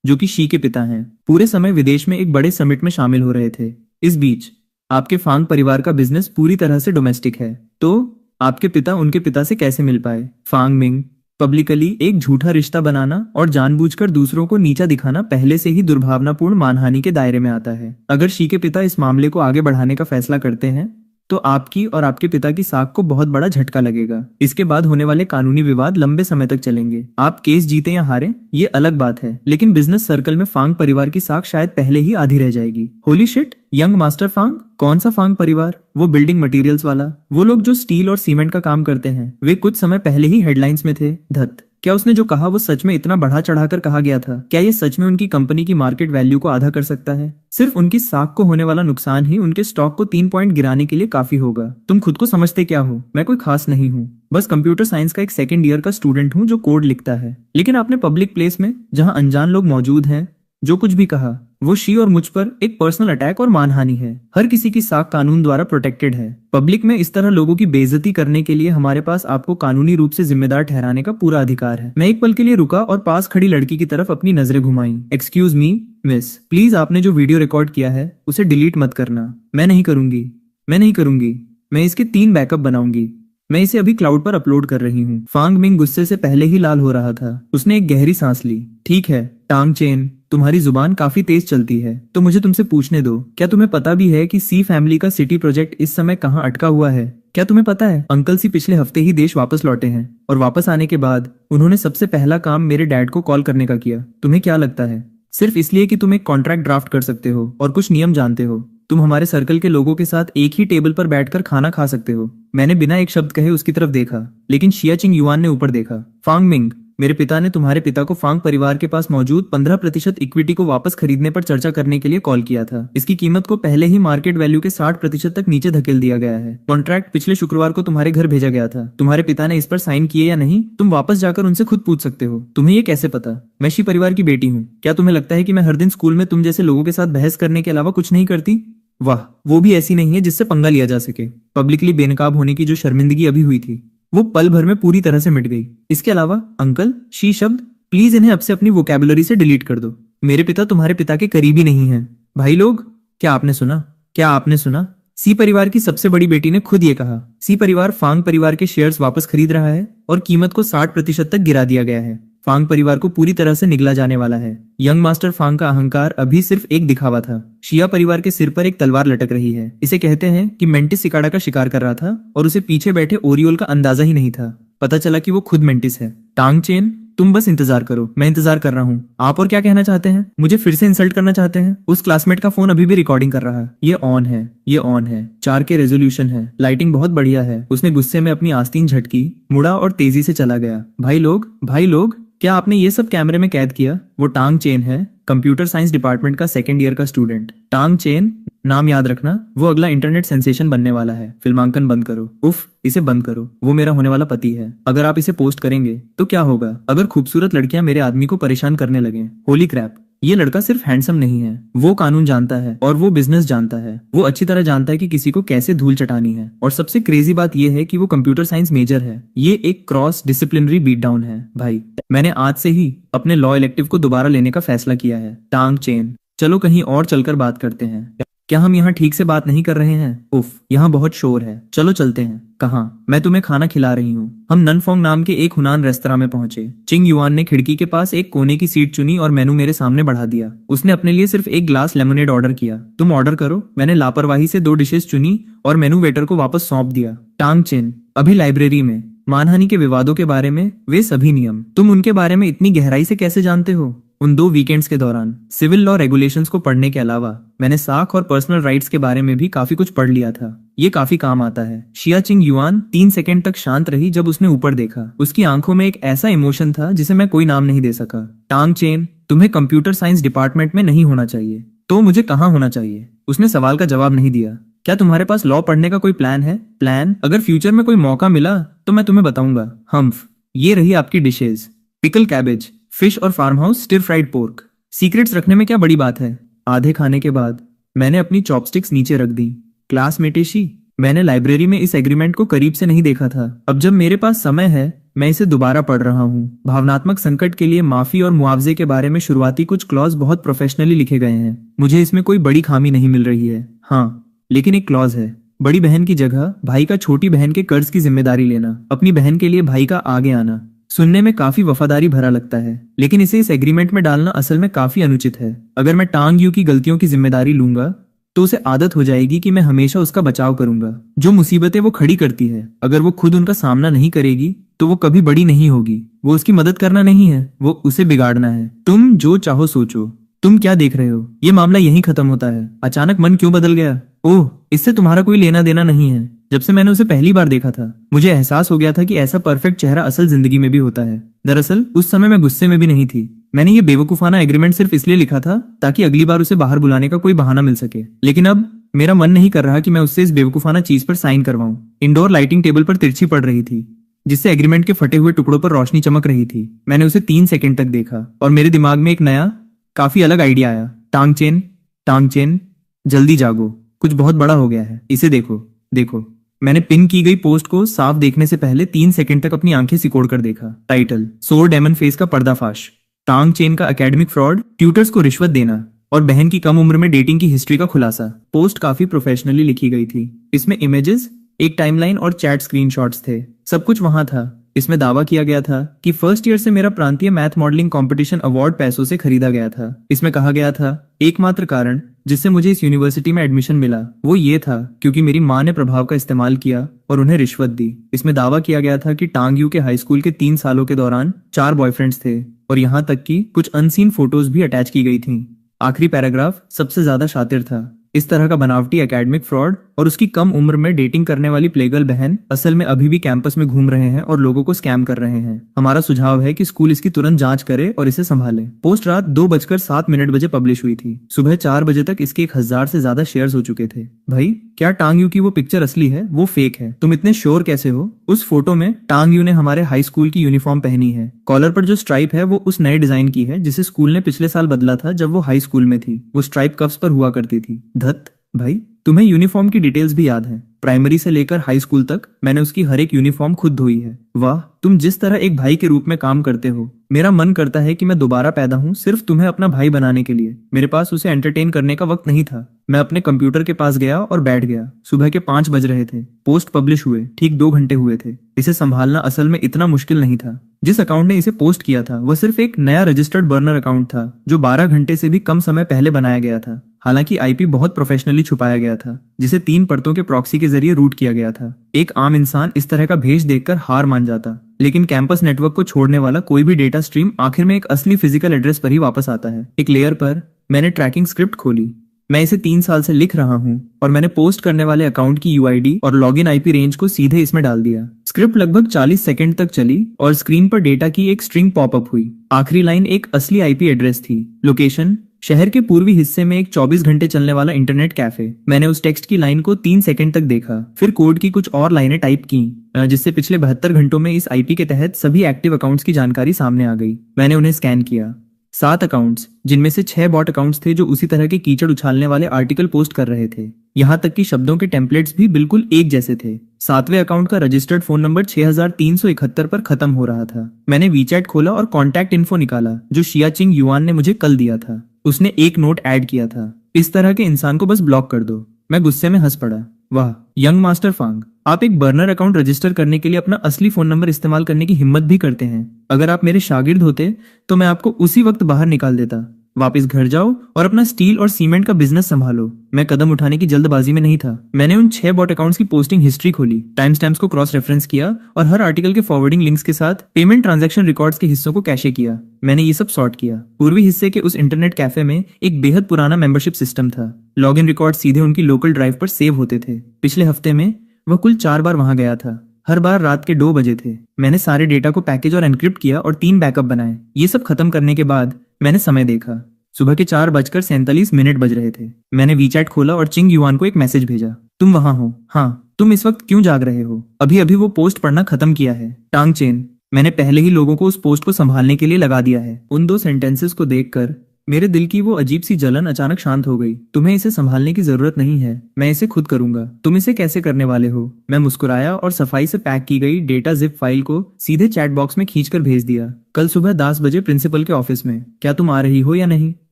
[SPEAKER 1] जो कि शी के पिता हैं, पूरे समय विदेश में एक बड़े समिट में शामिल हो रहे थे। इस बीच आपके फांग परिवार का बिजनेस पूरी तरह से डोमेस्टिक है, तो आपके पिता उनके पिता से कैसे मिल पाए? फांग मिंग, पब्लिकली एक झूठा रिश्ता बनाना और जानबूझकर दूसरों को नीचा दिखाना पहले से ही दुर्भावनापूर्ण मानहानि के दायरे में आता है। अगर शी के पिता इस मामले को आगे बढ़ाने का फैसला करते हैं तो आपकी और आपके पिता की साख को बहुत बड़ा झटका लगेगा। इसके बाद होने वाले कानूनी विवाद लंबे समय तक चलेंगे। आप केस जीते या हारे ये अलग बात है, लेकिन बिजनेस सर्कल में फांग परिवार की साख शायद पहले ही आधी रह जाएगी। Holy shit, young master Fang? कौन सा फांग परिवार? वो बिल्डिंग मटेरियल्स वाला, वो लोग जो स्टील और सीमेंट का काम करते हैं। वे कुछ समय पहले ही हेडलाइंस में थे। धत, क्या उसने जो कहा वो सच में इतना बढ़ा चढ़ाकर कहा गया था? क्या ये सच में उनकी कंपनी की मार्केट वैल्यू को आधा कर सकता है? सिर्फ उनकी साख को होने वाला नुकसान ही उनके स्टॉक को 3 पॉइंट गिराने के लिए काफी होगा। तुम खुद को समझते क्या हो? मैं कोई खास नहीं हूँ, बस कंप्यूटर साइंस का एक सेकंड ईयर का स्टूडेंट हूँ जो कोड लिखता है। लेकिन आपने पब्लिक प्लेस में, जहाँ अनजान लोग मौजूद हैं, जो कुछ भी कहा वो शी और मुझ पर एक पर्सनल अटैक और मानहानि है। हर किसी की साख कानून द्वारा प्रोटेक्टेड है। पब्लिक में इस तरह लोगों की बेइज्जती करने के लिए हमारे पास आपको कानूनी रूप से जिम्मेदार ठहराने का पूरा अधिकार है। मैं एक पल के लिए रुका और पास खड़ी लड़की की तरफ अपनी नजरें घुमाई। एक्सक्यूज मी मिस, प्लीज आपने जो वीडियो रिकॉर्ड किया है उसे डिलीट मत करना। मैं नहीं करूंगी, मैं नहीं करूंगी। मैं इसके 3 बैकअप बनाऊंगी। मैं इसे अभी क्लाउड पर अपलोड कर रही हूँ। फांग मिंग गुस्से से पहले ही लाल हो रहा था। उसने एक गहरी सांस ली। ठीक है टांग चेन, तुम्हारी जुबान काफी तेज चलती है, तो मुझे तुमसे पूछने दो, क्या तुम्हें पता भी है कि सी फैमिली का सिटी प्रोजेक्ट इस समय कहाँ अटका हुआ है? क्या तुम्हें पता है अंकल सी पिछले हफ्ते ही देश वापस लौटे हैं और वापस आने के बाद उन्होंने सबसे पहला काम मेरे डैड को कॉल करने का किया। तुम्हें क्या लगता है सिर्फ इसलिए कि तुम एक कॉन्ट्रैक्ट ड्राफ्ट कर सकते हो और कुछ नियम जानते हो, तुम हमारे सर्कल के लोगों के साथ एक ही टेबल पर बैठकर खाना खा सकते हो? मैंने बिना एक शब्द कहे उसकी तरफ देखा, लेकिन शिया चिंग युआन ने ऊपर देखा। फांग मिंग, मेरे पिता ने तुम्हारे पिता को फांग परिवार के पास मौजूद 15% इक्विटी को वापस खरीदने पर चर्चा करने के लिए कॉल किया था। इसकी कीमत को पहले ही मार्केट वैल्यू के 60% तक नीचे धकेल दिया गया है। कॉन्ट्रैक्ट पिछले शुक्रवार को तुम्हारे घर भेजा गया था। तुम्हारे पिता ने इस पर साइन किए या नहीं, तुम वापस जाकर उनसे खुद पूछ सकते हो। तुम्हें ये कैसे पता? मैं शी परिवार की बेटी हूँ। क्या तुम्हें लगता है कि मैं हर दिन स्कूल में तुम जैसे लोगों के साथ बहस करने के अलावा कुछ नहीं करती? वाह, वो भी ऐसी नहीं है जिससे पंगा लिया जा सके। पब्लिकली बेनकाब होने की जो शर्मिंदगी अभी हुई थी वो पल भर में पूरी तरह से मिट गई। इसके अलावा अंकल, शी शब्द, प्लीज इन्हें अब से अपनी वोकैबुलरी से डिलीट कर दो। मेरे पिता तुम्हारे पिता के करीबी नहीं हैं। भाई लोग, क्या आपने सुना? क्या आपने सुना? सी परिवार की सबसे बड़ी बेटी ने खुद ये कहा। सी परिवार फांग परिवार के शेयर्स वापस खरीद रहा है और कीमत को 60% तक गिरा दिया गया है। फांग परिवार को पूरी तरह से निगला जाने वाला है। यंग मास्टर फांग का अहंकार अभी सिर्फ एक दिखावा था। शिया परिवार के सिर पर एक तलवार लटक रही है। इसे कहते हैं कि मेंटिस सिकाड़ा का शिकार कर रहा था और उसे पीछे बैठे ओरियोल का अंदाजा ही नहीं था। पता चला कि वो खुद मेंटिस है। टांग चेन, तुम बस इंतजार करो, मैं इंतजार कर रहा हूँ। आप और क्या कहना चाहते हैं? मुझे फिर से इंसल्ट करना चाहते हैं? उस क्लासमेट का फोन अभी भी रिकॉर्डिंग कर रहा है। ये ऑन है, ये ऑन है। 4K रेजोल्यूशन है, लाइटिंग बहुत बढ़िया है। उसने गुस्से में अपनी आस्तीन झटकी, मुड़ा और तेजी से चला गया। भाई लोग, क्या आपने ये सब कैमरे में कैद किया? वो टांग चेन है, कंप्यूटर साइंस डिपार्टमेंट का सेकंड ईयर का स्टूडेंट। टांग चेन, नाम याद रखना, वो अगला इंटरनेट सेंसेशन बनने वाला है। फिल्मांकन बंद करो। उफ, इसे बंद करो। वो मेरा होने वाला पति है। अगर आप इसे पोस्ट करेंगे तो क्या होगा अगर खूबसूरत लड़कियां मेरे आदमी को परेशान करने लगे? होली क्रैप, ये लड़का सिर्फ हैंडसम नहीं है, वो कानून जानता है और वो बिजनेस जानता है। वो अच्छी तरह जानता है कि किसी को कैसे धूल चटानी है। और सबसे क्रेजी बात ये है कि वो कंप्यूटर साइंस मेजर है। ये एक क्रॉस डिसिप्लिनरी बीट डाउन है। भाई, मैंने आज से ही अपने लॉ इलेक्टिव को दोबारा लेने का फैसला किया है। टांग चेन, चलो कहीं और चलकर बात करते हैं। क्या हम यहाँ ठीक से बात नहीं कर रहे हैं? उफ, यहाँ बहुत शोर है। चलो चलते हैं। कहाँ? मैं तुम्हें खाना खिला रही हूँ। हम ननफोंग नाम के एक हुनान रेस्तरां में पहुंचे। चिंग युआन ने खिड़की के पास एक कोने की सीट चुनी और मेनू मेरे सामने बढ़ा दिया। उसने अपने लिए सिर्फ एक ग्लास लेमोनेड ऑर्डर किया। तुम ऑर्डर करो। मैंने लापरवाही से 2 डिशेस चुनी और मेनू वेटर को वापस सौंप दिया। टांग चेन, अभी लाइब्रेरी में मानहानि के विवादों के बारे में वे सभी नियम, तुम उनके बारे में इतनी गहराई से कैसे जानते हो? उन 2 वीकेंड्स के दौरान सिविल लॉ रेगुलेशंस को पढ़ने के अलावा मैंने साख और पर्सनल राइट्स के बारे में भी काफी कुछ पढ़ लिया था। ये काफी काम आता है। शिया चिंग युआन 3 सेकंड तक शांत रही जब उसने ऊपर देखा। उसकी आंखों में एक ऐसा इमोशन था जिसे मैं कोई नाम नहीं दे सका। टांग चेन, तुम्हें कंप्यूटर साइंस डिपार्टमेंट में नहीं होना चाहिए। तो मुझे कहाँ होना चाहिए? उसने सवाल का जवाब नहीं दिया। क्या तुम्हारे पास लॉ पढ़ने का कोई प्लान है? प्लान? अगर फ्यूचर में कोई मौका मिला तो मैं तुम्हें बताऊंगा। हम्फ, ये रही आपकी डिशेज। पिकल कैबेज, फिश और farm house stir fried pork. Secrets रखने में क्या बड़ी बात है? आधे खाने के बाद मैंने अपनी चॉपस्टिक्स नीचे रख दी। क्लासमेटेशी, मैंने लाइब्रेरी में इस एग्रीमेंट को करीब से नहीं देखा था। अब जब मेरे पास समय है, मैं इसे दोबारा पढ़ रहा हूँ। भावनात्मक संकट के लिए माफी और मुआवजे के बारे में शुरुआती कुछ क्लॉज बहुत प्रोफेशनली लिखे गए हैं। मुझे इसमें कोई बड़ी खामी नहीं मिल रही है। हाँ, लेकिन एक क्लॉज है। बड़ी बहन की जगह भाई का छोटी बहन के कर्ज की जिम्मेदारी लेना, अपनी बहन के लिए भाई का आगे आना। सुनने में काफी वफादारी भरा लगता है, लेकिन इसे इस एग्रीमेंट में डालना असल में काफी अनुचित है। अगर मैं टांग यू की गलतियों की जिम्मेदारी लूंगा तो उसे आदत हो जाएगी कि मैं हमेशा उसका बचाव करूंगा। जो मुसीबतें वो खड़ी करती है, अगर वो खुद उनका सामना नहीं करेगी तो वो कभी बड़ी नहीं होगी। वो उसकी मदद करना नहीं है, वो उसे बिगाड़ना है। तुम जो चाहो सोचो। तुम क्या देख रहे हो? ये मामला यहीं खत्म होता है। अचानक मन क्यों बदल गया? ओह, इससे तुम्हारा कोई लेना देना नहीं है। जब से मैंने उसे पहली बार देखा था, मुझे एहसास हो गया था कि ऐसा परफेक्ट चेहरा असल जिंदगी में भी होता है। दरअसल उस समय मैं गुस्से में भी नहीं थी। मैंने ये बेवकूफाना एग्रीमेंट सिर्फ इसलिए लिखा था ताकि अगली बार उसे बाहर बुलाने का कोई बहाना मिल सके। लेकिन अब मेरा मन नहीं कर रहा कि मैं उससे इस बेवकूफाना चीज पर साइन करवाऊं। इंडोर लाइटिंग टेबल पर तिरछी पड़ रही थी, जिससे एग्रीमेंट के फटे हुए टुकड़ों पर रोशनी चमक रही थी। मैंने उसे 3 सेकंड तक देखा और मेरे दिमाग में एक नया, काफी अलग आइडिया आया। टांग चेन, जल्दी जागो, कुछ बहुत बड़ा हो गया है। इसे देखो, देखो। मैंने पिन की गई पोस्ट को साफ देखने से पहले 3 सेकंड तक अपनी आंखें सिकोड़ कर देखा। टाइटल, सोर डेमन फेस का पर्दाफाश। टांग चेन का एकेडमिक फ्रॉड, ट्यूटर्स को रिश्वत देना और बहन की कम उम्र में डेटिंग की हिस्ट्री का खुलासा। पोस्ट काफी प्रोफेशनली लिखी गई थी। इसमें इमेजेस, एक टाइमलाइन और चैट स्क्रीनशॉट्स थे। सब कुछ वहां था। इसमें दावा किया गया था कि फर्स्ट ईयर से मेरा प्रांतीय मैथ मॉडलिंग कंपटीशन अवार्ड पैसों से खरीदा गया था। इसमें कहा गया था एकमात्र कारण जिससे मुझे इस यूनिवर्सिटी में एडमिशन मिला वो ये था क्योंकि मेरी माँ ने प्रभाव का इस्तेमाल किया और उन्हें रिश्वत दी। इसमें दावा किया गया था कि टांग यू के हाई स्कूल के 3 सालों के दौरान 4 बॉयफ्रेंड्स थे और यहाँ तक कि कुछ अनसीन फोटोज भी अटैच की गई थी। आखिरी पैराग्राफ सबसे ज्यादा शातिर था। इस तरह का बनावटी एकेडमिक फ्रॉड और उसकी कम उम्र में डेटिंग करने वाली प्लेगर्ल बहन असल में अभी भी कैंपस में घूम रहे हैं और लोगों को स्कैम कर रहे हैं। हमारा सुझाव है कि स्कूल इसकी तुरंत जांच करे और इसे संभाले। पोस्ट रात 2:07 बजे पब्लिश हुई थी। सुबह 4 बजे तक इसके 1000 से ज्यादा शेयर्स हो चुके थे। भाई, क्या टांग यू की वो पिक्चर असली है, वो फेक है? तुम इतने श्योर कैसे हो? उस फोटो में टांग यू ने हमारे हाई स्कूल की यूनिफॉर्म पहनी है। कॉलर पर जो स्ट्राइप है वो उस नए डिजाइन की है जिसे स्कूल ने पिछले साल बदला था जब वो हाई स्कूल में थी। वो स्ट्राइप कफ्स पर हुआ करती थी। धत भाई, तुम्हें यूनिफॉर्म की डिटेल्स भी याद है। प्राइमरी से लेकर हाई स्कूल तक मैंने उसकी हर एक यूनिफॉर्म खुद धोई है। वाह, तुम जिस तरह एक भाई के रूप में काम करते हो। मेरा मन करता है कि मैं दोबारा पैदा हूँ सिर्फ तुम्हें अपना भाई बनाने के लिए। मेरे पास उसे एंटरटेन करने का वक्त नहीं था। मैं अपने कंप्यूटर के पास गया और बैठ गया। सुबह के 5 बज रहे थे। पोस्ट पब्लिश हुए ठीक 2 घंटे हुए थे। इसे संभालना असल में इतना मुश्किल नहीं था। जिस अकाउंट ने इसे पोस्ट किया था वह सिर्फ एक नया रजिस्टर्ड बर्नर अकाउंट था जो 12 घंटे से भी कम समय पहले बनाया गया था। हालांकि आईपी बहुत प्रोफेशनली छुपाया गया था जिसे 3 परतों के प्रॉक्सी के जरिए रूट किया गया था। एक आम इंसान इस तरह का भेज देखकर हार मान जाता, लेकिन कैंपस नेटवर्क को छोड़ने वाला कोई भी डेटा स्ट्रीम आखिर में एक असली फिजिकल एड्रेस पर ही वापस आता है। एक लेयर पर मैंने ट्रैकिंग स्क्रिप्ट खोली। मैं इसे 3 साल से लिख रहा हूँ और मैंने पोस्ट करने वाले अकाउंट की यूआईडी और लॉगिन आईपी रेंज को सीधे इसमें डाल दिया। स्क्रिप्ट लगभग 40 सेकंड तक चली और स्क्रीन पर डेटा की एक स्ट्रिंग पॉपअप हुई। आखिरी लाइन एक असली आईपी एड्रेस थी। लोकेशन, शहर के पूर्वी हिस्से में एक 24 घंटे चलने वाला इंटरनेट कैफे। मैंने उस टेक्स्ट की लाइन को 3 सेकंड तक देखा, फिर कोड की कुछ और लाइनें टाइप की जिससे पिछले 72 घंटों में इस आईपी के तहत सभी एक्टिव अकाउंट्स की जानकारी सामने आ गई। मैंने उन्हें स्कैन किया। 7 अकाउंट्स, जिनमें से 6 बॉट अकाउंट्स थे जो उसी तरह के कीचड़ उछालने वाले आर्टिकल पोस्ट कर रहे थे। यहाँ तक कि शब्दों के टेम्पलेट्स भी बिल्कुल एक जैसे थे। 7वें अकाउंट का रजिस्टर्ड फोन नंबर 6371 पर खत्म हो रहा था। मैंने वीचैट खोला और कॉन्टैक्ट इन्फो निकाला जो शियाचिंग युआन ने मुझे कल दिया था। उसने एक नोट ऐड किया था, इस तरह के इंसान को बस ब्लॉक कर दो। मैं गुस्से में हंस पड़ा। वाह, यंग मास्टर फांग, आप एक बर्नर अकाउंट रजिस्टर करने के लिए अपना असली फोन नंबर इस्तेमाल करने की हिम्मत भी करते हैं। अगर आप मेरे शागिर्द होते तो मैं आपको उसी वक्त बाहर निकाल देता। वापस घर जाओ और अपना स्टील और सीमेंट का बिजनेस संभालो। मैं कदम उठाने की जल्दबाजी में नहीं था। मैंने उन 6 बॉट अकाउंट्स की पोस्टिंग हिस्ट्री खोली, टाइम स्टैम्प्स को क्रॉस रेफरेंस किया और हर आर्टिकल के फॉरवर्डिंग लिंक्स के साथ पेमेंट ट्रांजैक्शन रिकॉर्ड्स के हिस्सों को कैशे किया। मैंने ये सब सॉर्ट किया। पूर्वी हिस्से के उस इंटरनेट कैफे में एक बेहद पुराना मेंबरशिप सिस्टम था। लॉगिन रिकॉर्ड सीधे उनकी लोकल ड्राइव पर सेव होते थे। पिछले हफ्ते में वह कुल 4 बार वहां गया था। हर बार रात के 2 बजे थे। मैंने सारे डेटा को पैकेज और एनक्रिप्ट किया और 3 बैकअप बनाए। ये सब खत्म करने के बाद मैंने समय देखा। सुबह के 4:47 बज रहे थे। मैंने वीचैट खोला और चिंग युआन को एक मैसेज भेजा, तुम वहां हो? हाँ। तुम इस वक्त क्यों जाग रहे हो? अभी अभी वो पोस्ट पढ़ना खत्म किया है। टांग चेन, मैंने पहले ही लोगों को उस पोस्ट को संभालने के लिए लगा दिया है। उन 2 सेंटेंसेस को देखकर मेरे दिल की वो अजीब सी जलन अचानक शांत हो गई। तुम्हें इसे संभालने की जरूरत नहीं है, मैं इसे खुद करूंगा। तुम इसे कैसे करने वाले हो? मैं मुस्कुराया और सफाई से पैक की गई डेटा जिप फाइल को सीधे चैट बॉक्स में खींचकर भेज दिया। कल सुबह 10 बजे प्रिंसिपल के ऑफिस में। क्या तुम आ रही हो या नहीं?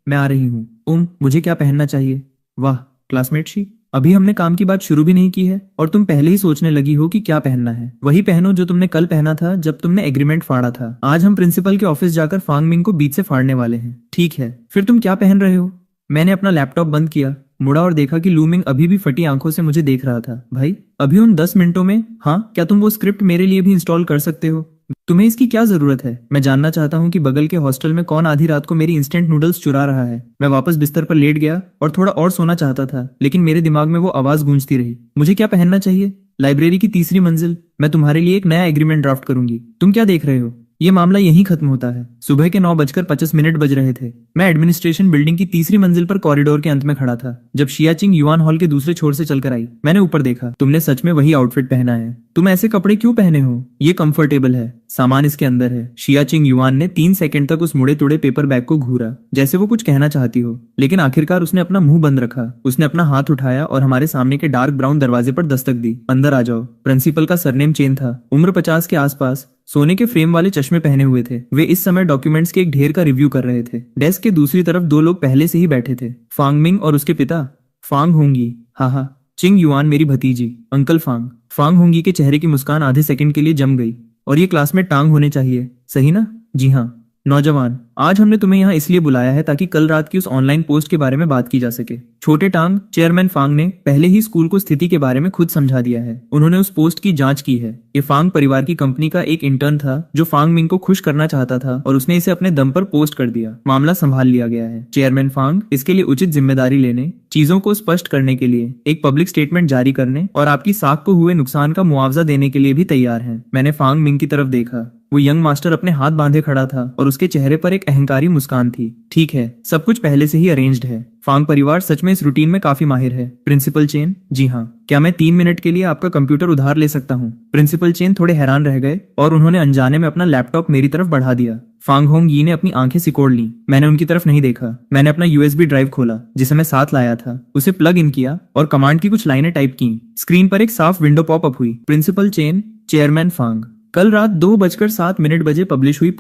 [SPEAKER 1] मैं आ रही हूँ। मुझे क्या पहनना चाहिए? वाह क्लासमेट शी, अभी हमने काम की बात शुरू भी नहीं की है और तुम पहले ही सोचने लगी हो कि क्या पहनना है। वही पहनो जो तुमने कल पहना था जब तुमने एग्रीमेंट फाड़ा था। आज हम प्रिंसिपल के ऑफिस जाकर फांग मिंग को बीच से फाड़ने वाले हैं। ठीक है, फिर तुम क्या पहन रहे हो? मैंने अपना लैपटॉप बंद किया, मुड़ा और देखा कि लू मिंग अभी भी फटी आंखों से मुझे देख रहा था। भाई, अभी उन 10 मिनटों में? हाँ, क्या तुम वो स्क्रिप्ट मेरे लिए भी इंस्टॉल कर सकते हो? तुम्हें इसकी क्या जरूरत है? मैं जानना चाहता हूँ कि बगल के हॉस्टल में कौन आधी रात को मेरी इंस्टेंट नूडल्स चुरा रहा है। मैं वापस बिस्तर पर लेट गया और थोड़ा और सोना चाहता था, लेकिन मेरे दिमाग में वो आवाज गूंजती रही। मुझे क्या पहनना चाहिए? लाइब्रेरी की 3री मंजिल। मैं तुम्हारे लिए एक नया एग्रीमेंट ड्राफ्ट करूंगी। तुम क्या देख रहे हो? ये मामला यहीं खत्म होता है। सुबह के 9:25 बज रहे थे। मैं एडमिनिस्ट्रेशन बिल्डिंग की 3री मंजिल पर कॉरिडोर के अंत में खड़ा था जब शियाचिंग युआन हॉल के दूसरे छोर से चलकर आई। मैंने ऊपर देखा, तुमने सच में वही आउटफिट पहना है। तुम ऐसे कपड़े क्यों पहने हो? ये कंफर्टेबल है, सामान इसके अंदर है। शियाचिंग युआन ने 3 सेकंड तक उस मुड़े तुड़े पेपर बैग को घूरा, जैसे वो कुछ कहना चाहती हो, लेकिन आखिरकार उसने अपना मुंह बंद रखा। उसने अपना हाथ उठाया और हमारे सामने के डार्क ब्राउन दरवाजे पर दस्तक दी। अंदर आ जाओ। प्रिंसिपल का सरनेम चेन था, उम्र 50 के आसपास, सोने के फ्रेम वाले चश्मे पहने हुए थे। वे इस समय डॉक्यूमेंट्स के एक ढेर का रिव्यू कर रहे थे। डेस्क के दूसरी तरफ 2 लोग पहले से ही बैठे थे, फांग मिंग और उसके पिता फांग होंगी। हाँ, चिंग युआन मेरी भतीजी, अंकल फांग। फांग होंगी के चेहरे की मुस्कान आधे सेकंड के लिए जम गई। और ये क्लास में टांग होने चाहिए, सही ना? जी हाँ। नौजवान, आज हमने तुम्हें यहाँ इसलिए बुलाया है ताकि कल रात की उस ऑनलाइन पोस्ट के बारे में बात की जा सके। छोटे टांग, चेयरमैन फांग ने पहले ही स्कूल को स्थिति के बारे में खुद समझा दिया है। उन्होंने उस पोस्ट की जांच की है। ये फांग परिवार की कंपनी का एक इंटर्न था जो फांग मिंग को खुश करना चाहता था और उसने इसे अपने दम पर पोस्ट कर दिया। मामला संभाल लिया गया है। चेयरमैन फांग इसके लिए उचित जिम्मेदारी लेने, चीजों को स्पष्ट करने के लिए एक पब्लिक स्टेटमेंट जारी करने और आपकी साख को हुए नुकसान का मुआवजा देने के लिए भी तैयार हैं। मैंने फांग मिंग की तरफ देखा। वो यंग मास्टर अपने हाथ बांधे खड़ा था और उसके चेहरे पर एक अहंकारी मुस्कान थी। ठीक है, सब कुछ पहले से ही अरेंज्ड है। फांग परिवार सच में इस रूटीन में काफी माहिर है। प्रिंसिपल चेन, जी हाँ। क्या मैं 3 मिनट के लिए आपका कंप्यूटर उधार ले सकता हूँ? प्रिंसिपल चेन थोड़े हैरान रह गए और उन्होंने अनजाने में अपना लैपटॉप मेरी तरफ बढ़ा दिया। फांग होंग यी ने अपनी आंखें सिकोड़ ली। मैंने उनकी तरफ नहीं देखा। मैंने अपना यूएसबी ड्राइव खोला जिसे मैं साथ लाया था, उसे प्लग इन किया और कमांड की कुछ लाइनें टाइप की। स्क्रीन पर एक साफ विंडो पॉप अप हुई। Principal Chen, chairman Fang. कल रात 2:07 बजे पब्लिश हुई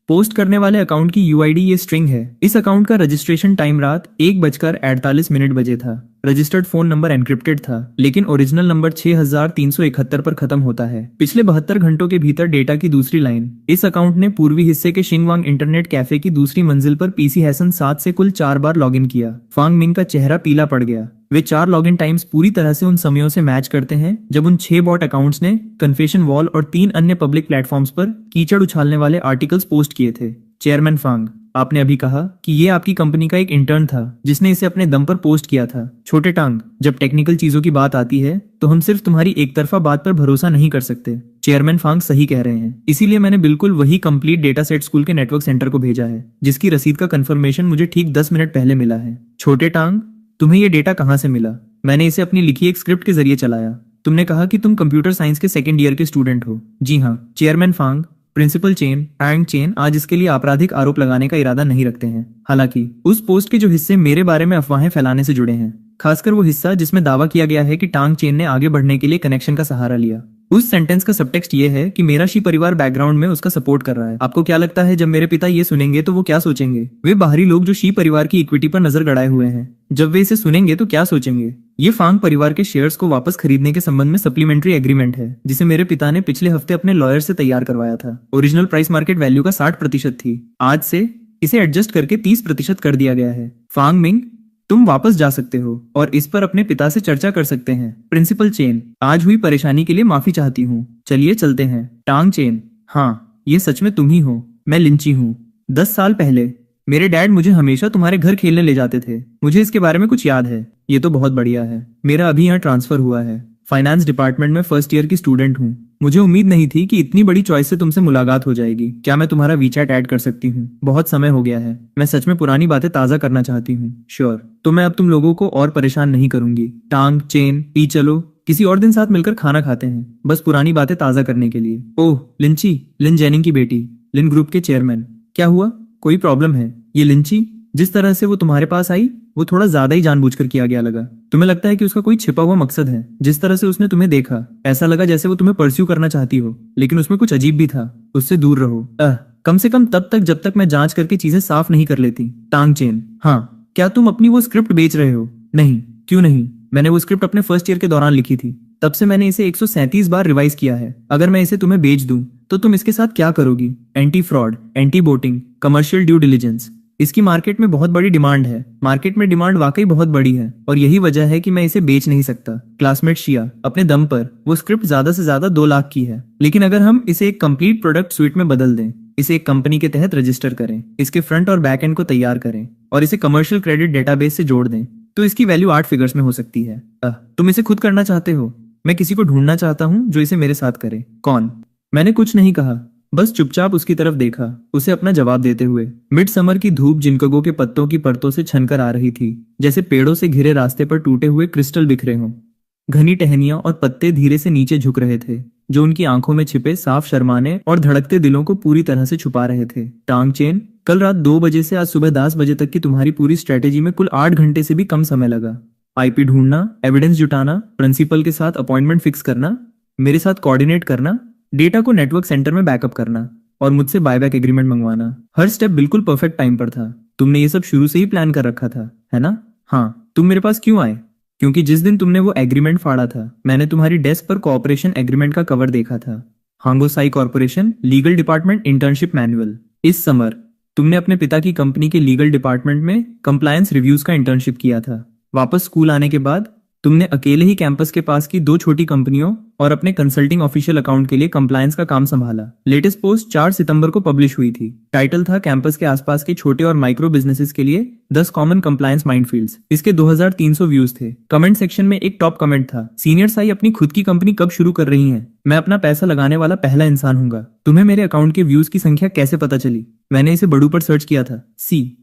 [SPEAKER 1] पोस्ट करने वाले अकाउंट की यूआईडी ये स्ट्रिंग है। इस अकाउंट का रजिस्ट्रेशन टाइम रात 1:48 बजे था। रजिस्टर्ड फोन नंबर एनक्रिप्टेड था, लेकिन ओरिजिनल नंबर 6371 पर खत्म होता है। पिछले 72 घंटों के भीतर डेटा की दूसरी लाइन। इस अकाउंट ने पूर्वी हिस्से के शिंगवांग इंटरनेट कैफे की दूसरी मंजिल पर पीसी हैसन 7 से कुल 4 बार लॉगिन किया। फांग मिंग का चेहरा पीला पड़ गया। वे 4 लॉगिन टाइम्स पूरी तरह से उन समयों से मैच करते हैं जब उन 6 बॉट अकाउंट्स ने कन्फेशन वॉल और 3 अन्य पब्लिक प्लेटफॉर्म्स पर कीचड़ उछालने वाले आर्टिकल्स पोस्ट किए थे। चेयरमैन फांग, आपने अभी कहा कि ये आपकी कंपनी का एक इंटर्न था जिसने इसे अपने दम पर पोस्ट किया था। छोटे टांग, जब टेक्निकल चीजों की बात आती है तो हम सिर्फ तुम्हारी एक तरफा बात पर भरोसा नहीं कर सकते। चेयरमैन फांग सही कह रहे हैं, इसीलिए मैंने बिल्कुल वही कंप्लीट डेटा सेट स्कूल के नेटवर्क सेंटर को भेजा है जिसकी रसीद का कंफर्मेशन मुझे ठीक 10 मिनट पहले मिला है। छोटे टांग, तुम्हें ये डेटा कहाँ से मिला? मैंने इसे अपनी लिखी एक स्क्रिप्ट के जरिए चलाया। तुमने कहा कि तुम कंप्यूटर साइंस के 2nd ईयर के स्टूडेंट हो। जी हाँ। चेयरमैन फांग, प्रिंसिपल चेन, टांग चेन आज इसके लिए आपराधिक आरोप लगाने का इरादा नहीं रखते हैं। हालांकि उस पोस्ट के जो हिस्से मेरे बारे में अफवाहें फैलाने से जुड़े हैं, खासकर वो हिस्सा जिसमें दावा किया गया है कि टांग चेन ने आगे बढ़ने के लिए कनेक्शन का सहारा लिया, उस सेंटेंस का सबटेक्स्ट ये है कि मेरा शी परिवार बैकग्राउंड में उसका सपोर्ट कर रहा है। आपको क्या लगता है जब मेरे पिता ये सुनेंगे तो वो क्या सोचेंगे? वे बाहरी लोग जो शी परिवार की इक्विटी पर नजर गड़ाए हुए हैं, जब वे इसे सुनेंगे तो क्या सोचेंगे? ये फांग परिवार के शेयर्स को वापस खरीदने के संबंध में सप्लीमेंट्री एग्रीमेंट है जिसे मेरे पिता ने पिछले हफ्ते अपने लॉयर से तैयार करवाया था। ओरिजिनल प्राइस मार्केट वैल्यू का 60% थी। आज से इसे एडजस्ट करके 30% कर दिया गया है। फांग मिंग, तुम वापस जा सकते हो और इस पर अपने पिता से चर्चा कर सकते हैं। प्रिंसिपल चेन, आज हुई परेशानी के लिए माफी चाहती हूँ। चलिए चलते हैं। टांग चेन, हाँ, ये सच में तुम ही हो। मैं लिंची हूँ। 10 साल पहले मेरे डैड मुझे हमेशा तुम्हारे घर खेलने ले जाते थे। मुझे इसके बारे में कुछ याद है। ये तो बहुत बढ़िया है। मेरा अभी यहाँ ट्रांसफर हुआ है। फाइनेंस डिपार्टमेंट में 1st ईयर की स्टूडेंट हूँ। मुझे उम्मीद नहीं थी कि इतनी बड़ी चॉइस से तुमसे मुलाकात हो जाएगी। क्या मैं तुम्हारा वीचैट ऐड कर सकती हूँ? बहुत समय हो गया है, मैं सच में पुरानी बातें ताज़ा करना चाहती हूँ। श्योर, तो मैं अब तुम लोगों को और परेशान नहीं करूंगी। टांग चेन पी चलो, किसी और दिन साथ मिलकर खाना खाते हैं, बस पुरानी बातें ताज़ा करने के लिए। ओह लिंची, लिन जेनिंग की बेटी, लिन ग्रुप के चेयरमैन। क्या हुआ, कोई प्रॉब्लम है? ये लिंची, जिस तरह से वो तुम्हारे पास आई वो थोड़ा ज्यादा ही जानबूझकर किया गया लगा। तुम्हें लगता है कि उसका कोई छिपा हुआ मकसद है? जिस तरह से उसने तुम्हें देखा ऐसा लगा जैसे वो तुम्हें परस्यू करना चाहती हो, लेकिन उसमें कुछ अजीब भी था। उससे दूर रहो। कम से कम तब तक जब तक मैं जांच करके चीजें साफ नहीं कर लेती। टांग चेन, हाँ, क्या तुम अपनी वो स्क्रिप्ट बेच रहे हो? नहीं। क्यों नहीं? मैंने वो स्क्रिप्ट अपने फर्स्ट ईयर के दौरान लिखी थी, तब से मैंने इसे 137 बार रिवाइज किया है। अगर मैं इसे तुम्हें बेच दूं तो तुम इसके साथ क्या करोगी? Anti fraud, anti boating, commercial due diligence, इसकी मार्केट में बहुत बड़ी डिमांड है। मार्केट में डिमांड वाकई बहुत बड़ी है और यही वजह है कि मैं इसे बेच नहीं सकता। क्लासमेट शिया, अपने दम पर वो स्क्रिप्ट ज्यादा से ज्यादा 2 लाख की है, लेकिन अगर हम इसे एक कंप्लीट प्रोडक्ट स्वीट में बदल दें, इसे एक कंपनी के तहत रजिस्टर करें, इसके फ्रंट और बैक एंड को तैयार करें और इसे कमर्शियल क्रेडिट डेटाबेस से जोड़ दें, तो इसकी वैल्यू 8 फिगर्स में हो सकती है। तुम इसे खुद करना चाहते हो? मैं किसी को ढूंढना चाहता हूँ जो इसे मेरे साथ करे। कौन? मैंने कुछ नहीं कहा, बस चुपचाप उसकी तरफ देखा, उसे अपना जवाब देते हुए। मिड समर की धूप जिनकगो के पत्तों की परतों से छनकर आ रही थी, जैसे पेड़ों से घिरे रास्ते पर टूटे हुए क्रिस्टल बिखरे हों। घनी टहनियां और पत्ते धीरे से नीचे झुक रहे थे, जो उनकी आंखों में छिपे साफ शर्माने और धड़कते दिलों को पूरी तरह से छुपा रहे थे। टांग चेन, कल रात 2 बजे से आज सुबह 10 बजे तक की तुम्हारी पूरी स्ट्रेटेजी में कुल 8 घंटे से भी कम समय लगा। आईपी ढूंढना, एविडेंस जुटाना, प्रिंसिपल के साथ अपॉइंटमेंट फिक्स करना, मेरे साथ कोऑर्डिनेट करना, डेटा को नेटवर्क सेंटर में बैकअप करना और मुझसे बायबैक एग्रीमेंट मंगवाना। हर स्टेप बिल्कुल परफेक्ट टाइम पर था। तुमने ये सब शुरू से ही प्लान कर रखा था, है ना? हाँ। तुम मेरे पास क्यों आए? क्योंकि जिस दिन तुमने वो एग्रीमेंट फाड़ा था, मैंने तुम्हारी डेस्क पर कोऑपरेशन एग्रीमेंट का कवर देखा था। हांगोसाई corporation legal department internship manual. इस समर तुमने अपने पिता की कंपनी के लीगल डिपार्टमेंट में कंप्लायंस रिव्यूज का इंटर्नशिप किया था। वापस स्कूल आने के बाद तुमने अकेले ही कैंपस के पास की 2 छोटी कंपनियों और अपने कंसल्टिंग ऑफिशियल अकाउंट के लिए कंप्लायंस का काम संभाला। लेटेस्ट पोस्ट 4 सितंबर को पब्लिश हुई थी। टाइटल था कैंपस के आसपास के छोटे और माइक्रो बिजनेसेस के लिए 10 कॉमन कंप्लायंस माइनफील्ड्स। इसके 2300 व्यूज थे। कमेंट सेक्शन में एक टॉप कमेंट था, सीनियर साई अपनी खुद की कंपनी कब शुरू कर रही हैं? मैं अपना पैसा लगाने वाला पहला इंसान हूंगा। तुम्हें मेरे अकाउंट के व्यूज की संख्या कैसे पता चली? मैंने इसे बड़ू पर सर्च किया था।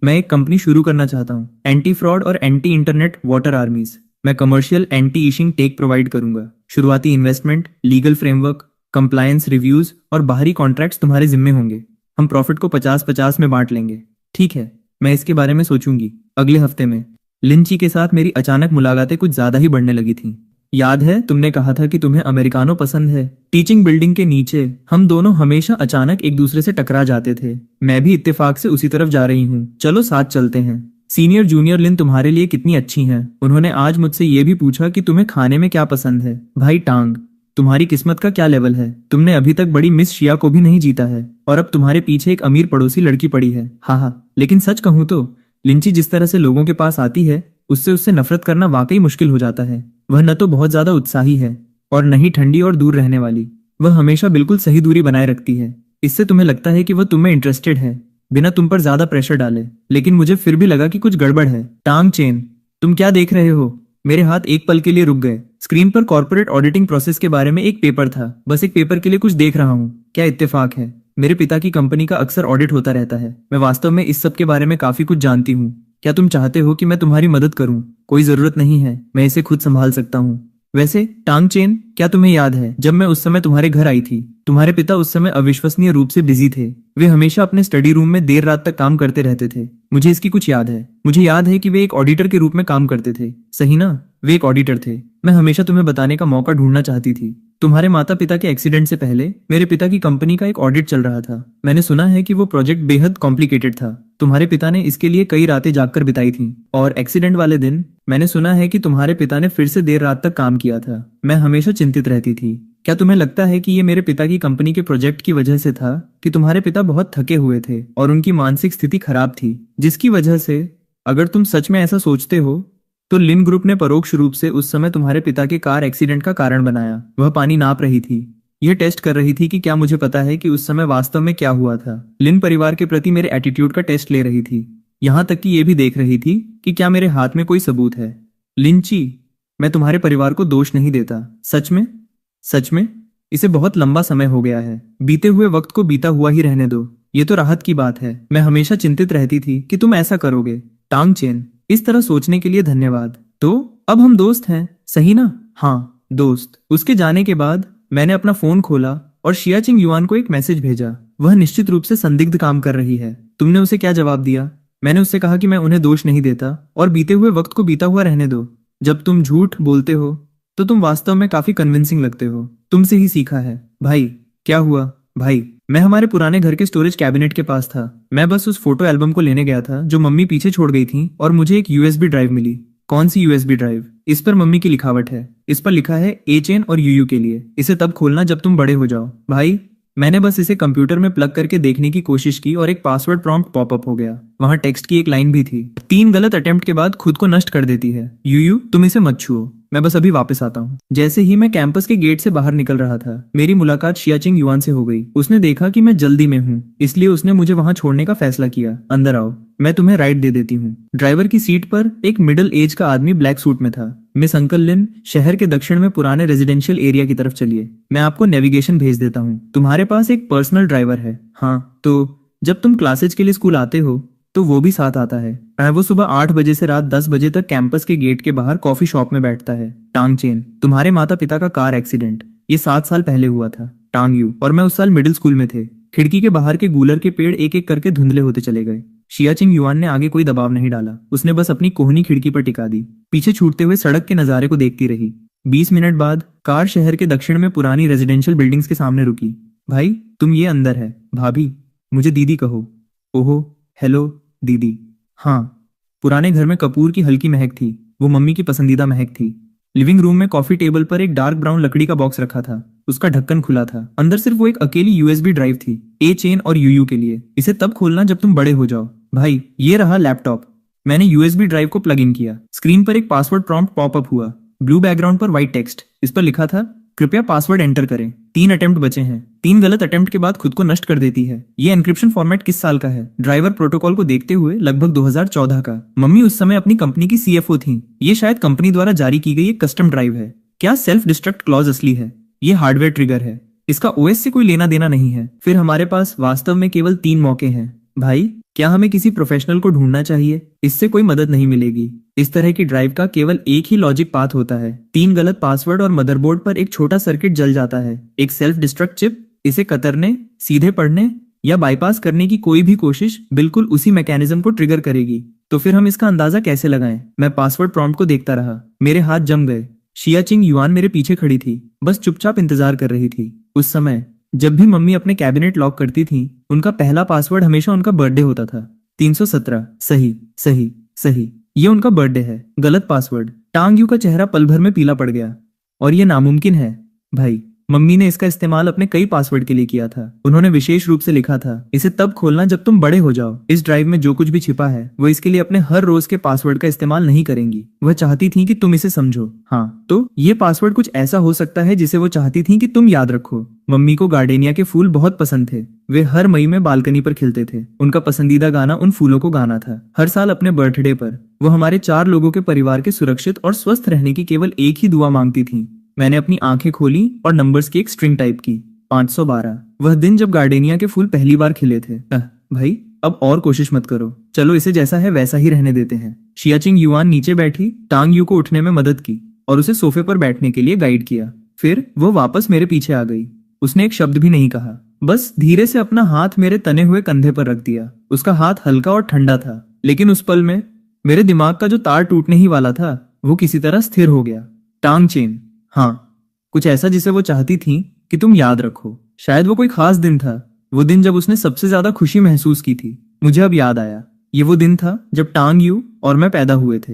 [SPEAKER 1] मैं एक कंपनी शुरू करना चाहता हूँ, एंटी फ्रॉड और एंटी इंटरनेट वाटर आर्मीज। मैं commercial anti phishing tech provide करूंगा। शुरुआती investment, legal framework, compliance reviews और बाहरी कॉन्ट्रैक्ट्स तुम्हारे जिम्मे होंगे। हम प्रॉफिट को 50-50 में बांट लेंगे। ठीक है, मैं इसके बारे में सोचूंगी। अगले हफ्ते में लिंची के साथ मेरी अचानक मुलाकातें कुछ ज्यादा ही बढ़ने लगी थीं। याद है तुमने कहा था कि तुम्हें अमेरिकानो पसंद है? टीचिंग बिल्डिंग के नीचे हम दोनों हमेशा अचानक एक दूसरे से टकरा जाते थे। मैं भी इत्तेफाक से उसी तरफ जा रही हूँ। चलो साथ चलते हैं। सीनियर जूनियर लिन तुम्हारे लिए कितनी अच्छी हैं। उन्होंने आज मुझसे ये भी पूछा कि तुम्हें खाने में क्या पसंद है। भाई टांग, तुम्हारी किस्मत का क्या लेवल है? तुमने अभी तक बड़ी मिस शिया को भी नहीं जीता है और अब तुम्हारे पीछे एक अमीर पड़ोसी लड़की पड़ी है। हाँ, लेकिन सच कहूँ तो लिंची जिस तरह से लोगों के पास आती है, उससे नफरत करना वाकई मुश्किल हो जाता है। वह न तो बहुत ज्यादा उत्साही है और न ही ठंडी और दूर रहने वाली। वह हमेशा बिल्कुल सही दूरी बनाए रखती है। इससे तुम्हें लगता है कि वह तुम में इंटरेस्टेड है, बिना तुम पर ज्यादा प्रेशर डाले, लेकिन मुझे फिर भी लगा कि कुछ गड़बड़ है। टांग चेन, तुम क्या देख रहे हो? मेरे हाथ एक पल के लिए रुक गए। स्क्रीन पर कॉर्पोरेट ऑडिटिंग प्रोसेस के बारे में एक पेपर था। बस एक पेपर के लिए कुछ देख रहा हूँ। क्या इत्तेफाक है, मेरे पिता की कंपनी का अक्सर ऑडिट होता रहता है। मैं वास्तव में इस सब के बारे में काफी कुछ जानती हूँ। क्या तुम चाहते हो कि मैं तुम्हारी मदद करूँ? कोई जरूरत नहीं है, मैं इसे खुद संभाल सकता हूँ। वैसे टांग चेन, क्या तुम्हें याद है जब मैं उस समय तुम्हारे घर आई थी? तुम्हारे पिता उस समय अविश्वसनीय रूप से बिजी थे। वे हमेशा अपने स्टडी रूम में देर रात तक काम करते रहते थे। मुझे इसकी कुछ याद है। मुझे याद है कि वे एक ऑडिटर के रूप में काम करते थे, सही ना? वे एक ऑडिटर थे। मैं हमेशा तुम्हें बताने का मौका ढूंढना चाहती थी। तुम्हारे माता पिता के एक्सीडेंट से पहले मेरे पिता की कंपनी का एक ऑडिट चल रहा था। मैंने सुना है कि वो प्रोजेक्ट बेहद कॉम्प्लिकेटेड था। तुम्हारे पिता ने इसके लिए कई रातें जागकर बिताई थीं और एक्सीडेंट वाले दिन मैंने सुना है कि तुम्हारे पिता ने फिर से देर रात तक काम किया था। मैं हमेशा चिंतित रहती थी। क्या तुम्हें लगता है कि ये मेरे पिता की कंपनी के प्रोजेक्ट की वजह से था कि तुम्हारे पिता बहुत थके हुए थे और उनकी मानसिक स्थिति खराब थी, जिसकी वजह से, अगर तुम सच में ऐसा सोचते हो, तो लिन ग्रुप ने परोक्ष रूप से उस समय तुम्हारे पिता के कार एक्सीडेंट का कारण बनाया। वह पानी नाप रही थी, यह टेस्ट कर रही थी कि क्या मुझे पता है कि उस समय वास्तव में क्या हुआ था। लिन परिवार के प्रति मेरे एटीट्यूड का टेस्ट ले रही थी, यहाँ तक कि यह भी देख रही थी कि क्या मेरे हाथ में कोई सबूत है। लिंची, मैं तुम्हारे परिवार को दोष नहीं देता। सच में, सच में इसे बहुत लंबा समय हो गया है। बीते हुए वक्त को बीता हुआ ही रहने दो। ये तो राहत की बात है। मैं हमेशा चिंतित रहती थी कि तुम ऐसा करोगे। टांग चेन, इस तरह सोचने के लिए धन्यवाद। तो अब हम दोस्त हैं, सही ना? हाँ दोस्त। उसके जाने के बाद मैंने अपना फोन खोला और शियाचिंग युआन को एक मैसेज भेजा। वह निश्चित रूप से संदिग्ध काम कर रही है। तुमने उसे क्या जवाब दिया? मैंने उससे कहा कि मैं उन्हें दोष नहीं देता और बीते हुए वक्त को बीता हुआ रहने दो। जब तुम झूठ बोलते हो तो तुम वास्तव में काफी कन्विंसिंग लगते हो। तुमसे ही सीखा है। भाई क्या हुआ? भाई मैं हमारे पुराने घर के स्टोरेज कैबिनेट के पास था। मैं बस उस फोटो एल्बम को लेने गया था जो मम्मी पीछे छोड़ गई थी और मुझे एक यूएसबी ड्राइव मिली। कौन सी यूएसबी ड्राइव? इस पर मम्मी की लिखावट है। इस पर लिखा है ए चेन और यूयू के लिए। इसे तब खोलना जब तुम बड़े हो जाओ। भाई मैंने बस इसे कंप्यूटर में प्लग करके देखने की कोशिश की और एक पासवर्ड प्रॉम्प्ट पॉपअप हो गया। वहां टेक्स्ट की एक लाइन भी थी। 3 गलत अटेम्प्ट के बाद खुद को नष्ट कर देती है। यूयू तुम इसे मत छुओ, मैं बस अभी वापस आता हूँ। जैसे ही मैं कैंपस के गेट से बाहर निकल रहा था मेरी मुलाकात शियाचिंग युआन से हो गई। उसने देखा कि मैं जल्दी में हूँ, इसलिए उसने मुझे वहां छोड़ने का फैसला किया। अंदर आओ, मैं तुम्हें राइड दे देती हूँ। ड्राइवर की सीट पर एक मिडिल एज का आदमी ब्लैक सूट में था। मिस अंकल लिन, शहर के दक्षिण में पुराने रेजिडेंशियल एरिया की तरफ चलिए। मैं आपको नेविगेशन भेज देता हूँ। तुम्हारे पास एक पर्सनल ड्राइवर है? हाँ। तो जब तुम क्लासेज के लिए स्कूल आते हो तो वो भी साथ आता है। वो सुबह 8 बजे से रात 10 बजे तक कैंपस के गेट के बाहर कॉफी शॉप में बैठता है। टांग चेन, तुम्हारे माता पिता का कार एक्सीडेंट ये 7 साल पहले हुआ था। टांग यू, और मैं उस साल मिडिल स्कूल में थे। खिड़की के बाहर के गूलर के पेड़ एक एक करके धुंधले होते चले गए। शियाचिंग युआन ने आगे कोई दबाव नहीं डाला। उसने बस अपनी कोहनी खिड़की पर टिका दी। पीछे छूटते हुए सड़क के नजारे को देखती रही। 20 मिनट बाद कार शहर के दक्षिण में पुरानी रेजिडेंशियल बिल्डिंग्स के सामने रुकी। भाई तुम ये अंदर है। भाभी, मुझे दीदी कहो। ओहो, हेलो दीदी। हाँ। पुराने घर में कपूर की हल्की महक थी। वो मम्मी की पसंदीदा महक थी। लिविंग रूम में कॉफी टेबल पर एक डार्क ब्राउन लकड़ी का बॉक्स रखा था। उसका ढक्कन खुला था। अंदर सिर्फ वो एक अकेली यूएसबी ड्राइव थी, ए चेन और यूयू के लिए। इसे तब खोलना जब तुम बड़े हो जाओ। भाई ये रहा लैपटॉप। मैंने यूएसबी ड्राइव को प्लग इन किया। स्क्रीन पर एक पासवर्ड प्रॉम्प्ट पॉपअप हुआ। ब्लू बैकग्राउंड पर व्हाइट टेक्स्ट। इस पर लिखा था, कृपया पासवर्ड एंटर करें। 3 अटेम्प्ट बचे हैं। 3 गलत अटेम्प्ट के बाद खुद को नष्ट कर देती है। ये एन्क्रिप्शन फॉर्मेट किस साल का है? ड्राइवर प्रोटोकॉल को देखते हुए लगभग 2014 का। मम्मी उस समय अपनी कंपनी की सीएफओ थी। ये शायद कंपनी द्वारा जारी की गई एक कस्टम ड्राइव है। क्या सेल्फ डिस्ट्रक्ट क्लॉज असली है? ये हार्डवेयर ट्रिगर है। इसका ओएस से कोई लेना देना नहीं है। फिर हमारे पास वास्तव में केवल 3 मौके हैं। भाई क्या हमें किसी प्रोफेशनल को ढूंढना चाहिए? इससे कोई मदद नहीं मिलेगी। इस तरह की ड्राइव का केवल एक ही लॉजिक पाथ होता है। 3 गलत पासवर्ड और मदरबोर्ड पर एक छोटा सर्किट जल जाता है। एक सेल्फ डिस्ट्रक्ट चिप। इसे कतरने, सीधे पढ़ने या बाईपास करने की कोई भी कोशिश बिल्कुल उसी मैकेनिज्म को ट्रिगर करेगी। तो फिर हम इसका अंदाजा कैसे लगाएं? मैं पासवर्ड प्रॉम्प्ट को देखता रहा। मेरे हाथ जम गए। शियाचिंग युआन मेरे पीछे खड़ी थी, बस चुपचाप इंतजार कर रही थी। उस समय जब भी मम्मी अपने कैबिनेट लॉक करती थी उनका पहला पासवर्ड हमेशा उनका बर्थडे होता था। 317। सही सही सही, ये उनका बर्थडे है। गलत पासवर्ड। टांग यू का चेहरा पल भर में पीला पड़ गया। और ये नामुमकिन है। भाई मम्मी ने इसका इस्तेमाल अपने कई पासवर्ड के लिए किया था। उन्होंने विशेष रूप से लिखा था, इसे तब खोलना जब तुम बड़े हो जाओ। इस ड्राइव में जो कुछ भी छिपा है वो इसके लिए अपने हर रोज के पासवर्ड का इस्तेमाल नहीं करेंगी। वह चाहती थी कि तुम इसे समझो। हाँ, तो ये पासवर्ड कुछ ऐसा हो सकता है जिसे वो चाहती थी कि तुम याद रखो। मम्मी को गार्डेनिया के फूल बहुत पसंद थे। वे हर मई में बालकनी पर खिलते थे। उनका पसंदीदा गाना उन फूलों को गाना था। हर साल अपने बर्थडे पर वो हमारे 4 लोगों के परिवार के सुरक्षित और स्वस्थ रहने की केवल एक ही दुआ मांगती थी। मैंने अपनी आंखें खोली और नंबर्स की एक स्ट्रिंग टाइप की। 512। वह दिन जब गार्डेनिया के फूल पहली बार खिले थे। भाई अब और कोशिश मत करो। चलो इसे जैसा है वैसा ही रहने देते हैं। शियाचिंग युआन नीचे बैठी टांग यू को उठने में मदद की और उसे सोफे पर बैठने के लिए गाइड किया। फिर वो वापस मेरे पीछे आ गई। उसने एक शब्द भी नहीं कहा, बस धीरे से अपना हाथ मेरे तने हुए कंधे पर रख दिया। उसका हाथ हल्का और ठंडा था, लेकिन उस पल में मेरे दिमाग का जो तार टूटने ही वाला था वो किसी तरह स्थिर हो गया। टांग चेन, हाँ, कुछ ऐसा जिसे वो चाहती थी कि तुम याद रखो। शायद वो कोई खास दिन था, वो दिन जब उसने सबसे ज्यादा खुशी महसूस की थी। मुझे अब याद आया, ये वो दिन था जब टांग यू और मैं पैदा हुए थे।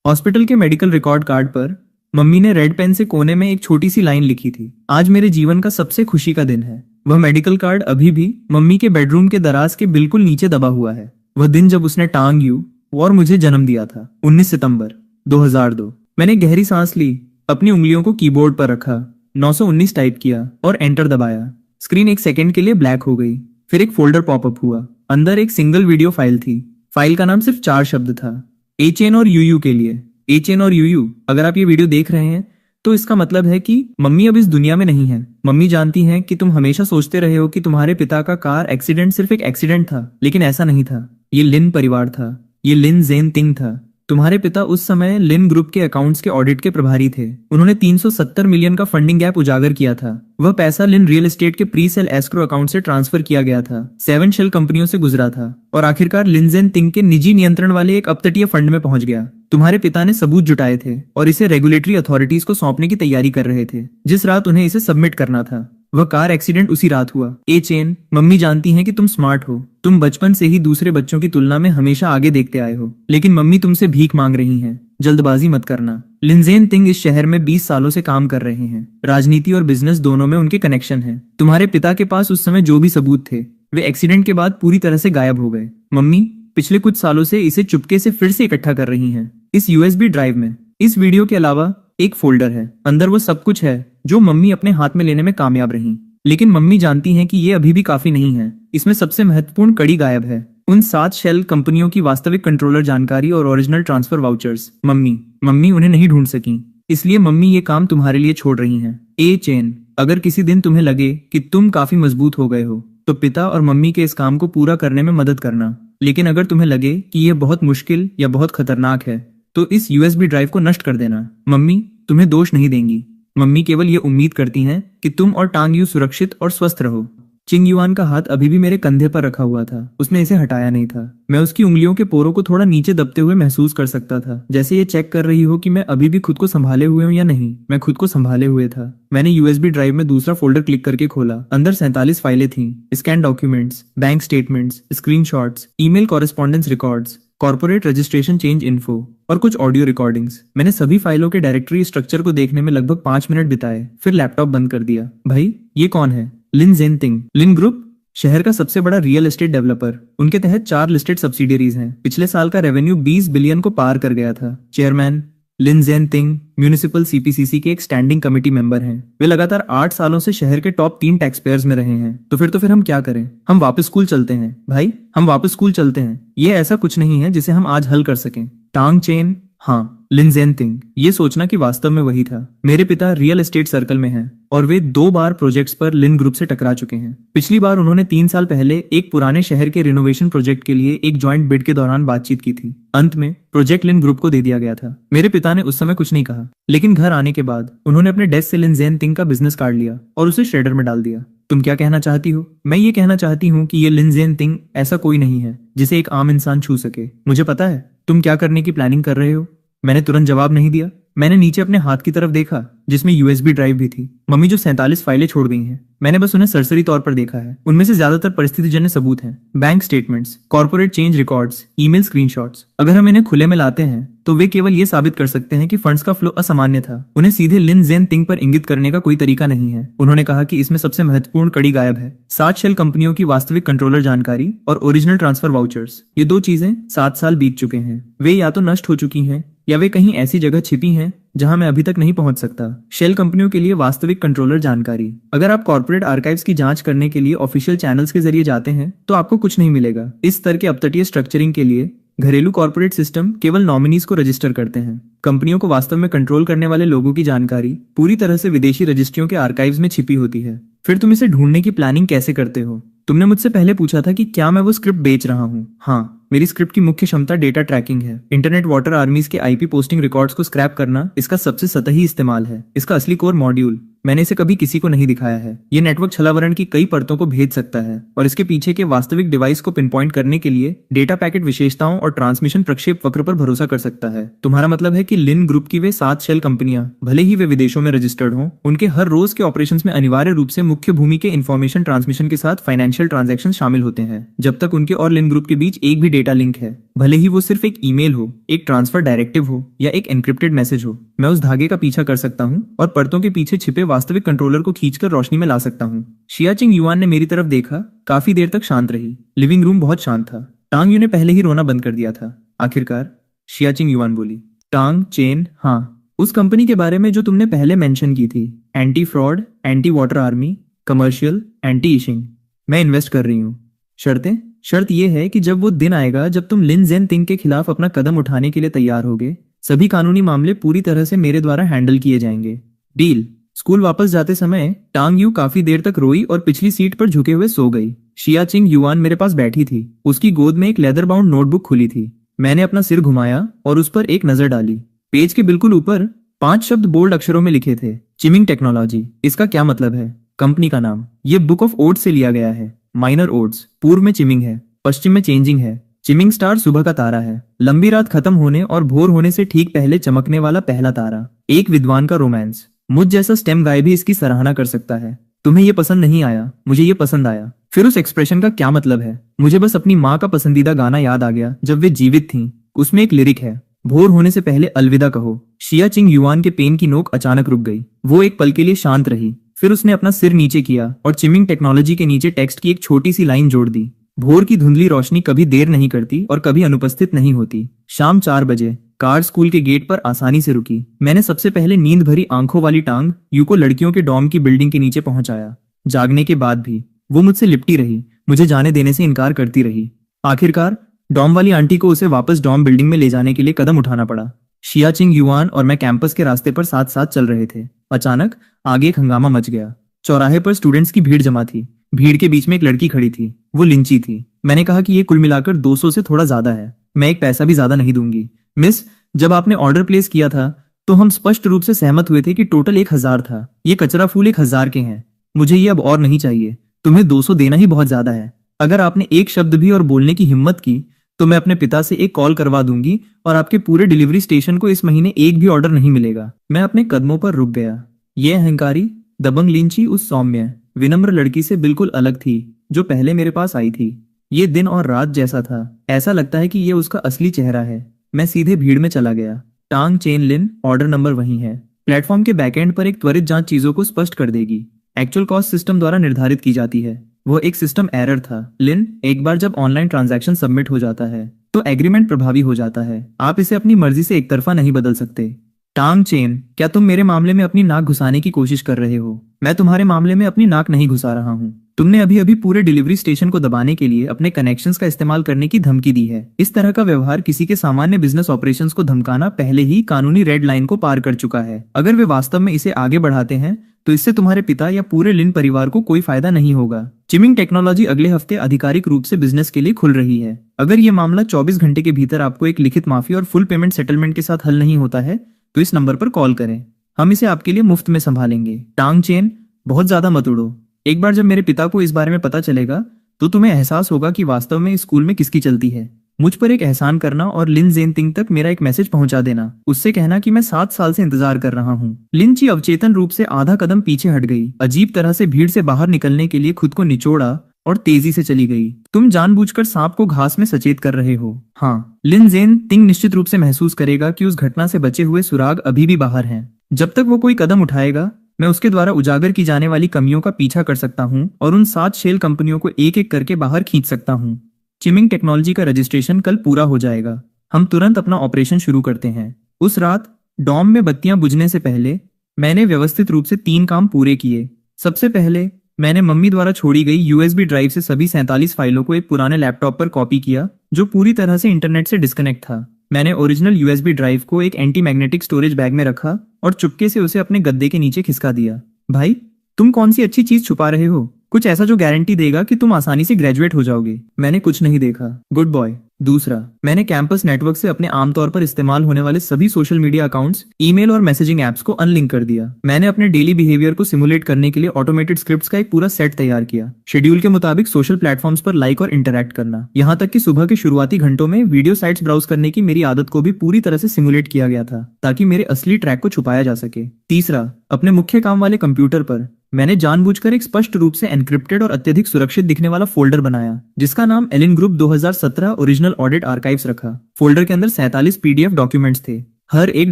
[SPEAKER 1] हॉस्पिटल के मेडिकल रिकॉर्ड कार्ड पर मम्मी ने रेड पेन से कोने में एक छोटी सी लाइन लिखी थी, आज मेरे जीवन का सबसे खुशी का दिन है। वह मेडिकल कार्ड अभी भी मम्मी के बेडरूम के दराज के बिल्कुल नीचे दबा हुआ है। वह दिन जब उसने टांग यू और मुझे जन्म दिया था, 19 सितंबर 2002। मैंने गहरी सांस ली, अपनी उंगलियों को कीबोर्ड पर रखा, 919 टाइप किया और एंटर दबाया। स्क्रीन एक सेकंड के लिए ब्लैक हो गई। फिर एक फोल्डर पॉपअप हुआ। अंदर एक सिंगल वीडियो फाइल थी। फाइल का नाम सिर्फ 4 शब्द था, ए चेन और यूयू के लिए। ए चेन और यूयू, अगर आप ये वीडियो देख रहे हैं तो इसका मतलब है कि मम्मी अब इस दुनिया में नहीं है। मम्मी जानती हैं कि तुम हमेशा सोचते रहे हो कि तुम्हारे पिता का कार एक्सीडेंट सिर्फ एक एक्सीडेंट था, लेकिन ऐसा नहीं था। ये लिन परिवार था, ये लिन जेन तिंग था। तुम्हारे पिता उस समय लिन ग्रुप के अकाउंट्स के ऑडिट के प्रभारी थे। उन्होंने 370 मिलियन का फंडिंग गैप उजागर किया था। वह पैसा लिन रियल एस्टेट के प्री सेल एस्क्रो अकाउंट से ट्रांसफर किया गया था, 7 शेल कंपनियों से गुजरा था और आखिरकार लिनजेन तिंग के निजी नियंत्रण वाले एक अपतटीय फंड में पहुंच गया। तुम्हारे पिता ने सबूत जुटाए थे और इसे रेगुलेटरी अथॉरिटीज को सौंपने की तैयारी कर रहे थे। जिस रात उन्हें इसे सबमिट करना था, वह कार एक्सीडेंट उसी रात हुआ। ए चेन, मम्मी जानती हैं कि तुम स्मार्ट हो। तुम बचपन से ही दूसरे बच्चों की तुलना में हमेशा आगे देखते आए हो, लेकिन मम्मी तुमसे भीख मांग रही हैं। जल्दबाजी मत करना। लिनजेन तिंग इस शहर में 20 सालों से काम कर रहे हैं। राजनीति और बिजनेस दोनों में उनके कनेक्शन हैं। तुम्हारे पिता के पास उस समय जो भी सबूत थे, वे एक्सीडेंट के बाद पूरी तरह से गायब हो गए। मम्मी पिछले कुछ सालों से इसे चुपके से फिर से इकट्ठा कर रही हैं, इस यूएसबी ड्राइव में। इस वीडियो के अलावा एक फोल्डर है, अंदर वो सब कुछ है जो मम्मी अपने हाथ में लेने में कामयाब रही। लेकिन मम्मी जानती हैं कि ये अभी भी काफी नहीं है। इसमें सबसे महत्वपूर्ण कड़ी गायब है, उन 7 शेल कंपनियों की वास्तविक कंट्रोलर जानकारी और ओरिजिनल ट्रांसफर वाउचर्स। मम्मी उन्हें नहीं ढूंढ सकी, इसलिए मम्मी ये काम तुम्हारे लिए छोड़ रही हैं। ए चेन, अगर किसी दिन तुम्हें लगे कि तुम काफी मजबूत हो गए हो, तो पिता और मम्मी के इस काम को पूरा करने में मदद करना। लेकिन अगर तुम्हें लगे कि यह बहुत मुश्किल या बहुत खतरनाक है, तो इस यूएसबी ड्राइव को नष्ट कर देना। मम्मी तुम्हें दोष नहीं देंगी। मम्मी केवल ये उम्मीद करती हैं कि तुम और टांग यू सुरक्षित और स्वस्थ रहो। चिंग युआन का हाथ अभी भी मेरे कंधे पर रखा हुआ था। उसने इसे हटाया नहीं था। मैं उसकी उंगलियों के पोरों को थोड़ा नीचे दबते हुए महसूस कर सकता था, जैसे ये चेक कर रही हो कि मैं अभी भी खुद को संभाले हुए हूँ या नहीं। मैं खुद को संभाले हुए था। मैंने यूएसबी ड्राइव में दूसरा फोल्डर क्लिक करके खोला। अंदर 47 फाइलें थीं, scan documents, bank statements, screenshots, email correspondence records, corporate registration change info और कुछ ऑडियो रिकॉर्डिंग्स। मैंने सभी फाइलों के डायरेक्टरी स्ट्रक्चर को देखने में लगभग 5 मिनट बिताए, फिर लैपटॉप बंद कर दिया। भाई ये कौन है? लिन जेन तिंग। लिन ग्रुप शहर का सबसे बड़ा रियल एस्टेट डेवलपर। उनके तहत 4 लिस्टेड सब्सिडियरीज हैं। पिछले साल का रेवेन्यू 20 बिलियन को पार कर गया था। चेयरमैन लिन जेन तिंग म्यूनिसिपल सीपीसीसी के एक स्टैंडिंग कमेटी मेंबर हैं। वे लगातार 8 सालों से शहर के टॉप 3 टैक्स पेयर्स में रहे हैं। तो फिर हम क्या करें? हम वापस स्कूल चलते हैं भाई, हम वापस स्कूल चलते हैं। ये ऐसा कुछ नहीं है जिसे हम आज हल कर सकें। टांग चेन, हाँ लिन जेन तिंग। ये सोचना कि वास्तव में वही था। मेरे पिता रियल एस्टेट सर्कल में हैं और वे 2 बार प्रोजेक्ट्स पर लिन ग्रुप से टकरा चुके हैं। पिछली बार उन्होंने 3 साल पहले एक पुराने शहर के रिनोवेशन प्रोजेक्ट के लिए एक जॉइंट बिड के दौरान बातचीत की थी। अंत में प्रोजेक्ट लिन ग्रुप को दे दिया गया था। मेरे पिता ने उस समय कुछ नहीं कहा, लेकिन घर आने के बाद उन्होंने अपने डेस्क से लिन जेन तिंग का बिजनेस कार्ड लिया और उसे श्रेडर में डाल दिया। तुम क्या कहना चाहती हो? मैं ये कहना चाहती हूँ कि ये लिन जेन तिंग ऐसा कोई नहीं है जिसे एक आम इंसान छू सके। मुझे पता है तुम क्या करने की प्लानिंग कर रहे हो। मैंने तुरंत जवाब नहीं दिया। मैंने नीचे अपने हाथ की तरफ देखा जिसमें यूएसबी ड्राइव भी थी। मम्मी जो 47 फाइलें छोड़ गई हैं, मैंने बस उन्हें सरसरी तौर पर देखा है। उनमें से ज्यादातर परिस्थितिजन्य सबूत हैं, bank statements, corporate change records, email screenshots. अगर हम इन्हें खुले में लाते हैं तो वे केवल ये साबित कर सकते हैं कि फंड्स का फ्लो असामान्य था। उन्हें सीधे लिन जेन तिंग पर इंगित करने का कोई तरीका नहीं है। उन्होंने कहा कि इसमें सबसे महत्वपूर्ण कड़ी गायब है, 7 शेल कंपनियों की वास्तविक कंट्रोलर जानकारी और ओरिजिनल ट्रांसफर वाउचर्स। ये 2 चीजें 7 साल बीत चुके हैं। वे या तो नष्ट हो चुकी हैं या वे कहीं ऐसी जगह छिपी हैं जहां मैं अभी तक नहीं पहुंच सकता। शेल कंपनियों के लिए वास्तविक कंट्रोलर जानकारी। अगर आप कॉर्पोरेट आर्काइव्स की जांच करने के लिए ऑफिशियल चैनल्स के जरिए जाते हैं तो आपको कुछ नहीं मिलेगा। इस स्तर के अपतटीय स्ट्रक्चरिंग के लिए घरेलू कॉर्पोरेट सिस्टम केवल नॉमिनीज को रजिस्टर करते हैं। कंपनियों को वास्तव में कंट्रोल करने वाले लोगों की जानकारी पूरी तरह से विदेशी रजिस्ट्रियों के आर्काइव्स में छिपी होती है। फिर तुम इसे ढूंढने की प्लानिंग कैसे करते हो? तुमने मुझसे पहले पूछा था कि क्या मैं वो स्क्रिप्ट बेच रहा हूँ। हाँ, मेरी स्क्रिप्ट की मुख्य क्षमता डेटा ट्रैकिंग है। इंटरनेट वाटर आर्मीज के आईपी पोस्टिंग रिकॉर्ड्स को स्क्रैप करना इसका सबसे सतही इस्तेमाल है। इसका असली कोर मॉड्यूल मैंने इसे कभी किसी को नहीं दिखाया है। ये नेटवर्क छलावरण की कई परतों को भेज सकता है और इसके पीछे के वास्तविक डिवाइस को पिनपॉइंट करने के लिए डेटा पैकेट विशेषताओं और ट्रांसमिशन प्रक्षेप वक्र पर भरोसा कर सकता है। तुम्हारा मतलब है कि लिन ग्रुप की वे 7 शेल कंपनियां, भले ही वे विदेशों में रजिस्टर्ड हों, उनके हर रोज के ऑपरेशंस में अनिवार्य रूप से मुख्य भूमि के इंफॉर्मेशन ट्रांसमिशन के साथ फाइनेंशियल ट्रांजैक्शन शामिल होते हैं, जब तक उनके और लिन ग्रुप के बीच एक भी डेटा लिंक है, भले ही वो सिर्फ एक ईमेल हो, एक ट्रांसफर डायरेक्टिव हो या एक एन्क्रिप्टेड मैसेज हो। मैं उस धागे का पीछा कर सकता हूँ और परतों के पीछे छिपे वास्तविक कंट्रोलर को खींचकर रोशनी में ला सकता हूँ। शियाचिंग युआन ने मेरी तरफ देखा, काफी देर तक शांत रही। लिविंग रूम बहुत शांत था। टांग यू ने पहले ही रोना बंद कर दिया था। आखिरकार शियाचिंग युआन बोली, टांग चेन, हाँ, उस कंपनी के बारे में जो तुमने पहले मेंशन की थी, anti fraud, anti water army, commercial, anti issuing. मैं इन्वेस्ट कर रही हूँ। शर्तें? शर्त यह है कि जब वो दिन आएगा जब तुम लिन जेन तिंग के खिलाफ अपना कदम उठाने के लिए तैयार होगे, सभी कानूनी मामले पूरी तरह से मेरे द्वारा हैंडल किए जाएंगे। डील। स्कूल वापस जाते समय टांग यू काफी देर तक रोई और पिछली सीट पर झुके हुए सो गई। शिया चिंग युआन मेरे पास बैठी थी। उसकी गोद में एक लेदर बाउंड नोटबुक खुली थी। मैंने अपना सिर घुमाया और उस पर एक नजर डाली। पेज के बिल्कुल ऊपर 5 शब्द बोल्ड अक्षरों में लिखे थे, चिमिंग टेक्नोलॉजी। इसका क्या मतलब है? कंपनी का नाम। ये बुक ऑफ ओट्स से लिया गया है। माइनर ओट्स, पूर्व में चिमिंग है, पश्चिम में चेंजिंग है। चिमिंग स्टार सुबह का तारा है, लंबी रात खत्म होने और भोर होने से ठीक पहले चमकने वाला पहला तारा। एक विद्वान का रोमांस। मुझ जैसा स्टेम गाय भी इसकी सराहना कर सकता है। तुम्हें ये पसंद नहीं आया, मुझे ये पसंद आया। फिर उस एक्सप्रेशन का क्या मतलब है? मुझे बस अपनी माँ का पसंदीदा गाना याद आ गया जब वे जीवित थीं। उसमें एक लिरिक है, भोर होने से पहले अलविदा कहो। शिया चिंग युआन के पेन की नोक अचानक रुक गई। वो एक पल के लिए शांत रही, फिर उसने अपना सिर नीचे किया और चिमिंग टेक्नोलॉजी के नीचे टेक्स्ट की एक छोटी सी लाइन जोड़ दी। भोर की धुंधली रोशनी कभी देर नहीं करती और कभी अनुपस्थित नहीं होती। शाम 4 बजे कार स्कूल के गेट पर आसानी से रुकी। मैंने सबसे पहले नींद भरी आंखों वाली टांग यू को लड़कियों के डॉर्म की बिल्डिंग के नीचे पहुंचाया। जागने के बाद भी वो मुझसे लिपटी रही, मुझे जाने देने से इनकार करती रही। आखिरकार डॉर्म वाली आंटी को उसे वापस डॉर्म बिल्डिंग में ले जाने के लिए कदम उठाना पड़ा। शिया चिंग युआन और मैं कैंपस के रास्ते पर साथ साथ चल रहे थे। अचानक आगे एक हंगामा मच गया। चौराहे पर स्टूडेंट्स की भीड़ जमा थी। भीड़ के बीच में एक लड़की खड़ी थी। वो लिंची थी। मैंने कहा कि ये कुल मिलाकर 200 से थोड़ा ज्यादा है। मैं एक पैसा भी ज्यादा नहीं दूंगी। मिस, जब आपने ऑर्डर प्लेस किया था तो हम स्पष्ट रूप से सहमत हुए थे कि टोटल 1000 था। ये कचरा फूल 1000 के हैं। मुझे ये अब और नहीं चाहिए। तुम्हें 200 देना ही बहुत ज्यादा है। अगर आपने एक शब्द भी और बोलने की हिम्मत की तो मैं अपने पिता से एक कॉल करवा दूंगी और आपके पूरे डिलीवरी स्टेशन को इस महीने एक भी ऑर्डर नहीं मिलेगा। मैं अपने कदमों पर रुक गया। ये अहंकारी दबंग लिंची उस सौम्य विनम्र लड़की से बिल्कुल अलग थी जो पहले मेरे पास आई थी। ये दिन और रात जैसा था। ऐसा लगता है कि ये उसका असली चेहरा है। मैं सीधे भीड़ में चला गया। टांग चेन लिन, ऑर्डर नंबर वही है। प्लेटफॉर्म के बैकएंड पर एक त्वरित जांच चीजों को स्पष्ट कर देगी। एक्चुअल कॉस्ट सिस्टम द्वारा निर्धारित की जाती है। वो एक सिस्टम एरर था। लिन, एक बार जब ऑनलाइन ट्रांजैक्शन सबमिट हो जाता है तो एग्रीमेंट प्रभावी हो जाता है। आप इसे अपनी मर्जी से एक तरफा नहीं बदल सकते। टांग चेन, क्या तुम मेरे मामले में अपनी नाक घुसाने की कोशिश कर रहे हो? मैं तुम्हारे मामले में अपनी नाक नहीं घुसा रहा हूँ। तुमने अभी अभी पूरे डिलीवरी स्टेशन को दबाने के लिए अपने कनेक्शंस का इस्तेमाल करने की धमकी दी है। इस तरह का व्यवहार किसी के सामान्य बिजनेस ऑपरेशंस को धमकाना पहले ही कानूनी रेड लाइन को पार कर चुका है। अगर वे वास्तव में इसे आगे बढ़ाते हैं तो इससे तुम्हारे पिता या पूरे लिन परिवार को कोई फायदा नहीं होगा। चिमिंग टेक्नोलॉजी अगले हफ्ते आधिकारिक रूप से बिजनेस के लिए खुल रही है। अगर ये मामला 24 घंटे के भीतर आपको एक लिखित माफी और फुल पेमेंट सेटलमेंट के साथ हल नहीं होता है तो इस नंबर पर कॉल करें। हम इसे आपके लिए मुफ्त में संभालेंगे। टांग चेन, बहुत ज्यादा मत उड़ो। एक बार जब मेरे पिता को इस बारे में पता चलेगा तो तुम्हें एहसास होगा कि वास्तव में इस स्कूल में किसकी चलती है। मुझ पर एक एहसान करना और लिन जेन तिंग तक मेरा एक मैसेज पहुंचा देना। उससे कहना कि मैं 7 साल से इंतजार कर रहा हूँ। लिंची अवचेतन रूप से आधा कदम पीछे हट गई। अजीब तरह से भीड़ से बाहर निकलने के लिए खुद को निचोड़ा और तेजी से चली गई। तुम जानबूझकर सांप को घास में सचेत कर रहे हो। हाँ, लिन जेन तिंग निश्चित रूप से महसूस करेगा कि उस घटना से बचे हुए सुराग अभी भी बाहर हैं। जब तक वो कोई कदम उठाएगा मैं उसके द्वारा उजागर की जाने वाली कमियों का पीछा कर सकता हूँ और उन 7 शेल कंपनियों को एक एक करके बाहर खींच सकता हूँ। चिमिंग टेक्नोलॉजी का रजिस्ट्रेशन कल पूरा हो जाएगा। हम तुरंत अपना ऑपरेशन शुरू करते हैं। उस रात डॉम में बत्तियां बुझने से पहले मैंने व्यवस्थित रूप से 3 काम पूरे किए। सबसे पहले मैंने मम्मी द्वारा छोड़ी गई यूएसबी ड्राइव से सभी 47 फाइलों को एक पुराने लैपटॉप पर कॉपी किया जो पूरी तरह से इंटरनेट से डिस्कनेक्ट था। मैंने ओरिजिनल यूएसबी ड्राइव को एक एंटी मैग्नेटिक स्टोरेज बैग में रखा और चुपके से उसे अपने गद्दे के नीचे खिसका दिया। भाई, तुम कौन सी अच्छी चीज छुपा रहे हो? कुछ ऐसा जो गारंटी देगा कि तुम आसानी से ग्रेजुएट हो जाओगे। मैंने कुछ नहीं देखा। Good boy. दूसरा, मैंने कैंपस नेटवर्क से अपने आमतौर पर इस्तेमाल होने वाले सभी सोशल मीडिया अकाउंट्स, ईमेल और मैसेजिंग एप्स को अनलिंक कर दिया। मैंने अपने डेली बिहेवियर को सिमुलेट करने के लिए ऑटोमेटेड स्क्रिप्ट्स का एक पूरा सेट तैयार किया। शेड्यूल के मुताबिक सोशल प्लेटफॉर्म्स पर लाइक और इंटरैक्ट करना, यहाँ तक कि सुबह के शुरुआती घंटों में वीडियो साइट्स ब्राउज करने की मेरी आदत को भी पूरी तरह से सिमुलेट किया गया था ताकि मेरे असली ट्रैक को छुपाया जा सके। तीसरा, अपने मुख्य काम वाले कंप्यूटर पर मैंने जानबूझकर एक स्पष्ट रूप से एनक्रिप्टेड और अत्यधिक सुरक्षित दिखने वाला फोल्डर बनाया जिसका नाम Elin group 2017 original audit archives रखा। फोल्डर के अंदर 47 पीडीएफ डॉक्यूमेंट्स थे। हर एक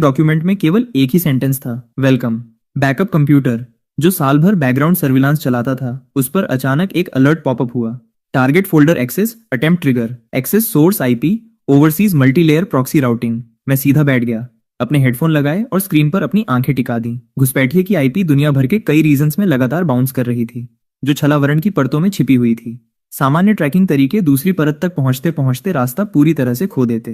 [SPEAKER 1] डॉक्यूमेंट में केवल एक ही सेंटेंस था, वेलकम। बैकअप कंप्यूटर जो साल भर बैकग्राउंड सर्विलांस चलाता था, उस पर अचानक एक अलर्ट पॉपअप हुआ। Target folder access, attempt trigger, access source IP, overseas multilayer proxy routing. मैं सीधा बैठ गया, अपने हेडफोन लगाए और स्क्रीन पर अपनी आंखें टिका दी। घुसपैठिए की आईपी दुनिया भर के कई रीजन्स में लगातार बाउंस कर रही थी जो छलावरण की परतों में छिपी हुई थी। सामान्य ट्रैकिंग तरीके दूसरी परत तक पहुंचते पहुंचते रास्ता पूरी तरह से खो देते।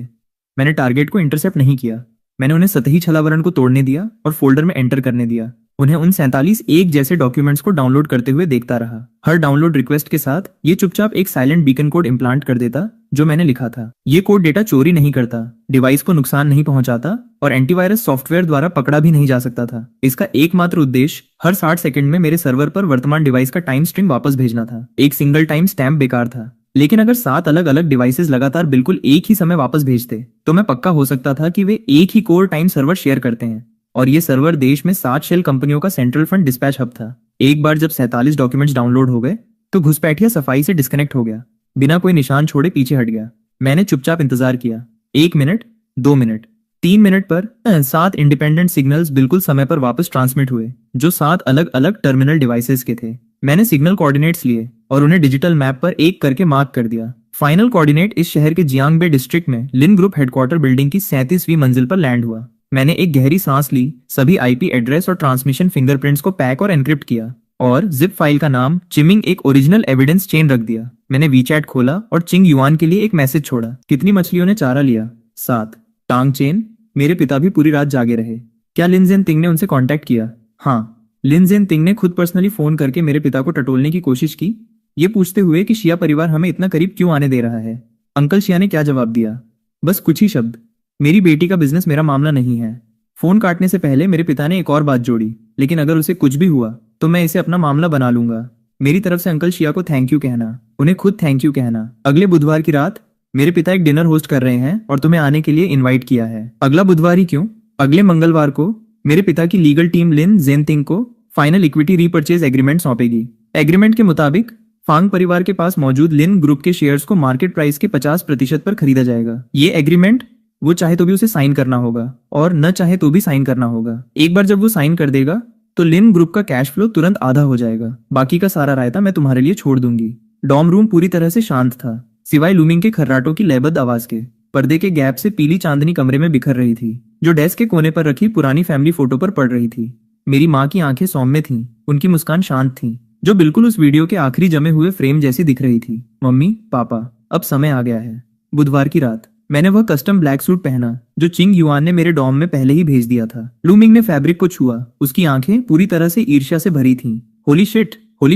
[SPEAKER 1] मैंने टारगेट को इंटरसेप्ट नहीं किया। मैंने उन्हें सतही छलावरण को तोड़ने दिया और फोल्डर में एंटर करने दिया। उन्हें उन 47 एक जैसे डॉक्यूमेंट्स को डाउनलोड करते हुए देखता रहा। हर डाउनलोड रिक्वेस्ट के साथ ये चुपचाप एक साइलेंट बीकन कोड इम्प्लांट कर देता जो मैंने लिखा था। ये कोड डेटा चोरी नहीं करता, डिवाइस को नुकसान नहीं पहुंचाता और एंटीवायरस सॉफ्टवेयर द्वारा पकड़ा भी नहीं जा सकता था। इसका एकमात्र उद्देश्य हर 60 सेकंड में मेरे सर्वर पर वर्तमान डिवाइस का टाइम स्ट्रिंग वापस भेजना था। एक सिंगल टाइम स्टैम्प बेकार था, लेकिन अगर 7 अलग अलग डिवाइसेस लगातार बिल्कुल एक ही समय वापस भेजते तो मैं पक्का हो सकता था कि वे एक ही कोर टाइम सर्वर शेयर करते हैं और ये सर्वर देश में 7 शेल कंपनियों का सेंट्रल फंड डिस्पैच हब था। एक बार जब 47 डॉक्यूमेंट्स डाउनलोड हो गए तो घुसपैठिया सफाई से डिस्कनेक्ट हो गया, बिना कोई निशान छोड़े पीछे हट गया। मैंने चुपचाप इंतजार किया। 1 मिनट, 2 मिनट, 3 मिनट पर 7 इंडिपेंडेंट सिग्नल्स बिल्कुल समय पर वापस ट्रांसमिट हुए जो 7 अलग अलग टर्मिनल डिवाइसेस के थे। मैंने सिग्नल कोऑर्डिनेट्स लिए और उन्हें डिजिटल मैप पर एक करके मार्क कर दिया। फाइनल कोऑर्डिनेट इस शहर के जियांगबे डिस्ट्रिक्ट में लिन ग्रुप हेडक्वार्टर बिल्डिंग की 37वीं मंजिल पर लैंड हुआ। मैंने एक गहरी सांस ली, सभी आईपी एड्रेस और ट्रांसमिशन फिंगरप्रिंट्स को पैक और एनक्रिप्ट किया और जिप फाइल का नाम चिमिंग एक ओरिजिनल एविडेंस चेन रख दिया। मैंने वीचैट खोला और चिंग युआन के लिए एक मैसेज छोड़ा। कितनी मछलियों ने चारा लिया? 7। टांग चेन। मेरे पिता भी पूरी रात जागे रहे। क्या लिन जेन तिंग ने उनसे कांटेक्ट किया? हाँ, लिन जेन तिंग ने खुद पर्सनली फोन करके मेरे पिता को टटोलने की कोशिश की, ये पूछते हुए कि शिया परिवार हमें इतना करीब क्यों आने दे रहा है। अंकल शिया ने क्या जवाब दिया? बस कुछ ही शब्द, मेरी बेटी का बिजनेस मेरा मामला नहीं है। फोन काटने से पहले मेरे पिता ने एक और बात जोड़ी, लेकिन अगर उसे कुछ भी हुआ तो मैं इसे अपना मामला बना लूंगा। मेरी तरफ से अंकल शिया को थैंक यू कहना, उन्हें खुद थैंक यू कहना। अगले बुधवार की रात मेरे पिता एक डिनर होस्ट कर रहे हैं और तुम्हें आने के लिए इनवाइट किया है। अगला बुधवार ही क्यों, अगले मंगलवार को मेरे पिता की लीगल टीम लिन जेनतिंग को फाइनल इक्विटी रीपर्चेज एग्रीमेंट सौंपेगी। एग्रीमेंट के मुताबिक फांग परिवार के पास मौजूद लिन ग्रुप के शेयर्स को मार्केट प्राइस के 50% पर खरीदा जाएगा। ये एग्रीमेंट वो चाहे तो भी उसे साइन करना होगा और न चाहे तो भी साइन करना होगा। एक बार जब वो साइन कर देगा तो लिन ग्रुप का कैश फ्लो तुरंत आधा हो जाएगा। बाकी का सारा रायता मैं तुम्हारे लिए छोड़ दूंगी। डॉर्म रूम पूरी तरह से शांत था, सिवाय लूमिंग के खर्राटों की लयबद्ध आवाज के। पर्दे के गैप से पीली चांदनी कमरे में बिखर रही थी, जो डेस्क के कोने पर रखी पुरानी फैमिली फोटो पर पड़ रही थी। मेरी माँ की आंखें सौम्य थीं, उनकी मुस्कान शांत थी, जो बिल्कुल उस वीडियो के आखिरी जमे हुए फ्रेम जैसी दिख रही थी। मम्मी, पापा, अब समय आ गया है। बुधवार की रात मैंने वह कस्टम ब्लैक सूट पहना जो चिंग युआन ने मेरे डॉर्म में पहले ही भेज दिया था। लूमिंग ने फैब्रिक को छुआ, उसकी आंखें पूरी तरह से ईर्ष्या से भरी थीं। होली